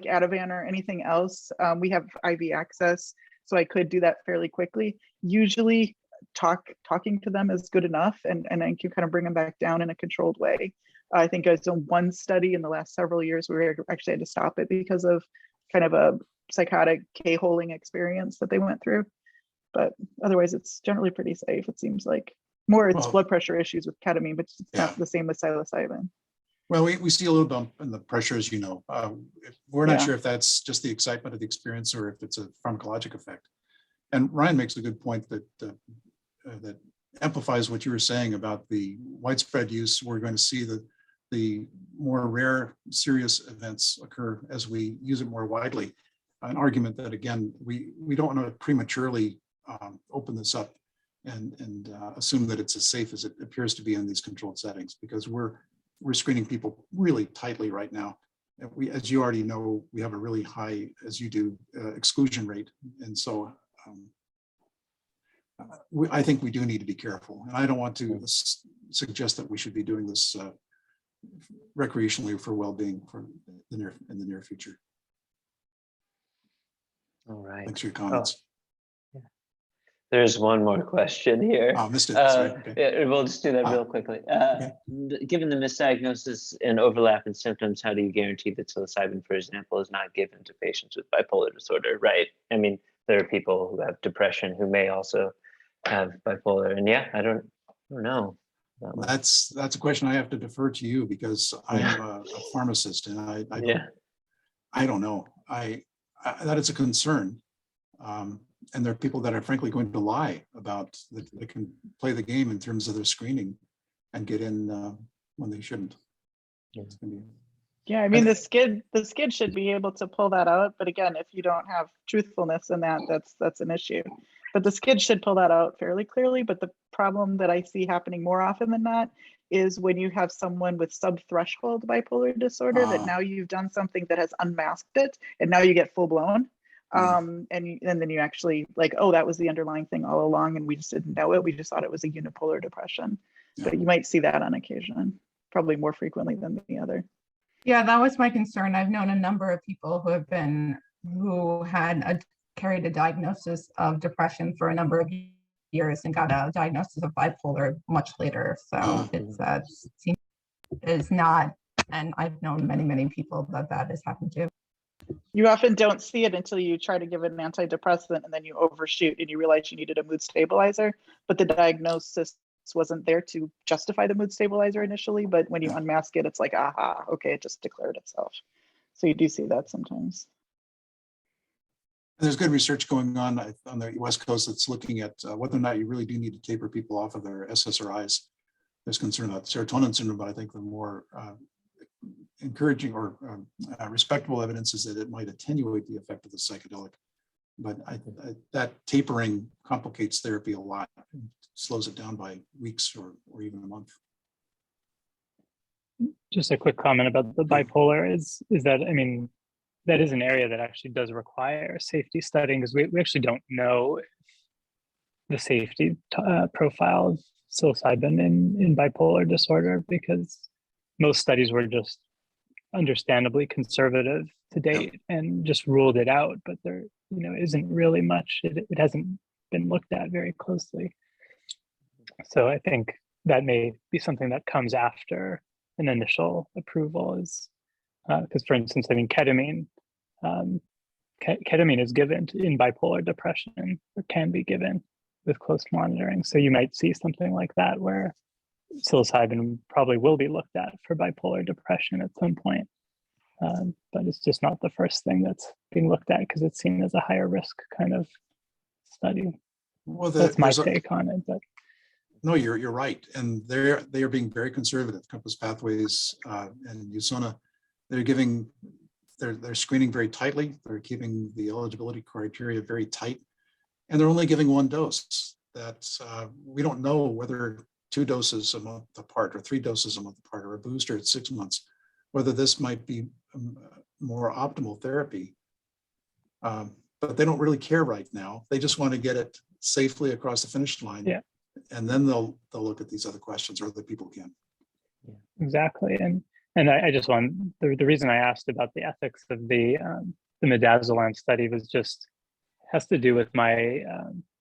Ativan or anything else. We have IV access, so I could do that fairly quickly. Usually talking to them is good enough, and I can kind of bring them back down in a controlled way. I think I was in one study in the last several years where we actually had to stop it because of kind of a psychotic K-holing experience that they went through. But otherwise, it's generally pretty safe, it seems like. More it's blood pressure issues with ketamine, but it's not the same with psilocybin. Well, we see a little bump in the pressure, as you know. We're not sure if that's just the excitement of the experience or if it's a pharmacologic effect. And Ryan makes a good point that that amplifies what you were saying about the widespread use. We're going to see the more rare serious events occur as we use it more widely. An argument that, again, we don't want to prematurely open this up and assume that it's as safe as it appears to be in these controlled settings, because we're screening people really tightly right now. We, as you already know, we have a really high, as you do, exclusion rate. And so I think we do need to be careful. And I don't want to suggest that we should be doing this recreationally for well-being in the near future. All right. Thanks for your comments. There's one more question here. Oh, missed it. Sorry. Okay. Yeah, we'll just do that real quickly. Given the misdiagnosis and overlap in symptoms, how do you guarantee that psilocybin, for example, is not given to patients with bipolar disorder? Right. I mean, there are people who have depression who may also have bipolar, and I don't know. That's a question I have to defer to you, because I'm a pharmacist, and I don't know. That is a concern. And there are people that are frankly going to lie about that they can play the game in terms of their screening and get in when they shouldn't. Yeah, I mean, the skid should be able to pull that out, but again, if you don't have truthfulness in that, that's an issue. But the skid should pull that out fairly clearly. But the problem that I see happening more often than not is when you have someone with sub-threshold bipolar disorder, that now you've done something that has unmasked it, and now you get full blown. And then you actually like, oh, that was the underlying thing all along, and we just didn't know it. We just thought it was a unipolar depression. But you might see that on occasion, probably more frequently than the other. Yeah, that was my concern. I've known a number of people who had carried a diagnosis of depression for a number of years and got a diagnosis of bipolar much later. So it's not, and I've known many people that has happened to. You often don't see it until you try to give an antidepressant, and then you overshoot and you realize you needed a mood stabilizer, but the diagnosis wasn't there to justify the mood stabilizer initially. But when you unmask it, it's like, aha, okay, it just declared itself. So you do see that sometimes. There's good research going on the West Coast that's looking at whether or not you really do need to taper people off of their SSRIs. There's concern about serotonin syndrome, but I think the more encouraging or respectable evidence is that it might attenuate the effect of the psychedelic. But that tapering complicates therapy a lot, and slows it down by weeks or even a month. Just a quick comment about the bipolar is that, I mean, that is an area that actually does require safety studying, because we actually don't know the safety profile of psilocybin in bipolar disorder, because most studies were just understandably conservative to date and just ruled it out, but there isn't really much. It hasn't been looked at very closely. So I think that may be something that comes after an initial approval, is because, for instance, I mean, ketamine is given in bipolar depression, or can be given with close monitoring. So you might see something like that where psilocybin probably will be looked at for bipolar depression at some point. But it's just not the first thing that's being looked at, because it's seen as a higher risk kind of study. Well, that's my take on it. But no, you're right, and they are being very conservative. Compass Pathways and USONA, they're screening very tightly. They're keeping the eligibility criteria very tight, and they're only giving one dose. That we don't know whether 2 doses a month apart or 3 doses a month apart or a booster at 6 months, whether this might be more optimal therapy But they don't really care right now. They just want to get it safely across the finish line. Yeah. And then they'll look at these other questions, or other people can. Exactly. And I just want, the reason I asked about the ethics of the midazolam study was just, has to do with my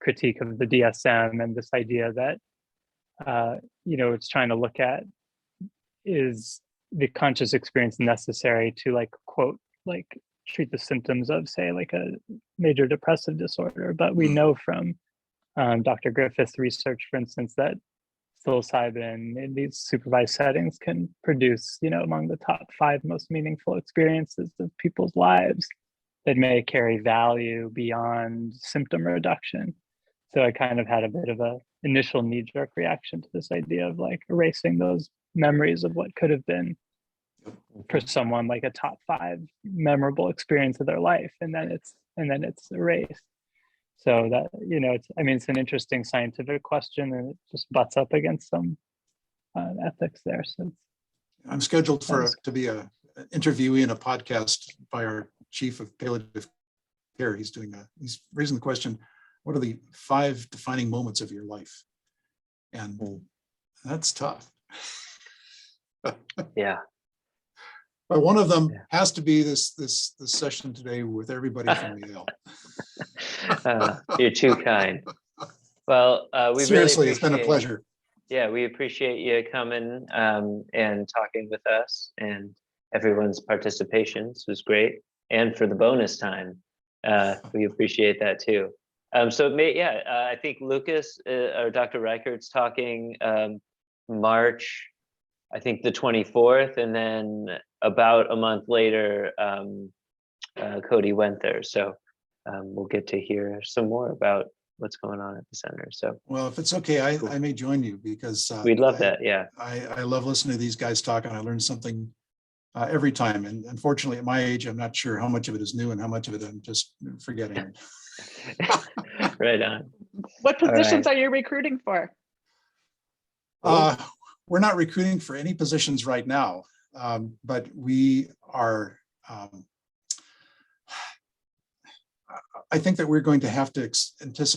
critique of the DSM and this idea that, it's trying to look at, is the conscious experience necessary to, like, quote, like, treat the symptoms of, say, like a major depressive disorder. But we know from Dr. Griffith's research, for instance, that psilocybin in these supervised settings can produce, among the top 5 most meaningful experiences of people's lives that may carry value beyond symptom reduction. So I kind of had a bit of a initial knee-jerk reaction to this idea of, like, erasing those memories of what could have been for someone like a top 5 memorable experience of their life, and then it's erased. So that, it's an interesting scientific question, and it just butts up against some ethics there. So I'm scheduled to be a interviewee in a podcast by our chief of palliative care. He's raising the question, what are the 5 defining moments of your life? And that's tough. Yeah. But one of them has to be this session today with everybody from Yale. You're too kind. Well, we Seriously, really it's been a pleasure. Yeah, we appreciate you coming and talking with us, and everyone's participation. This was great. And for the bonus time, we appreciate that too. I think Lucas or Dr. Reichert's talking March, I think the 24th, and then about a month later, Cody went there. So we'll get to hear some more about what's going on at the center. So, well, if it's okay, I may join you, because we'd love that. Yeah. I love listening to these guys talk, and I learn something every time. And unfortunately, at my age, I'm not sure how much of it is new and how much of it I'm just forgetting. Right on. What positions are you recruiting for? We're not recruiting for any positions right now, but we are. I think that we're going to have to anticipate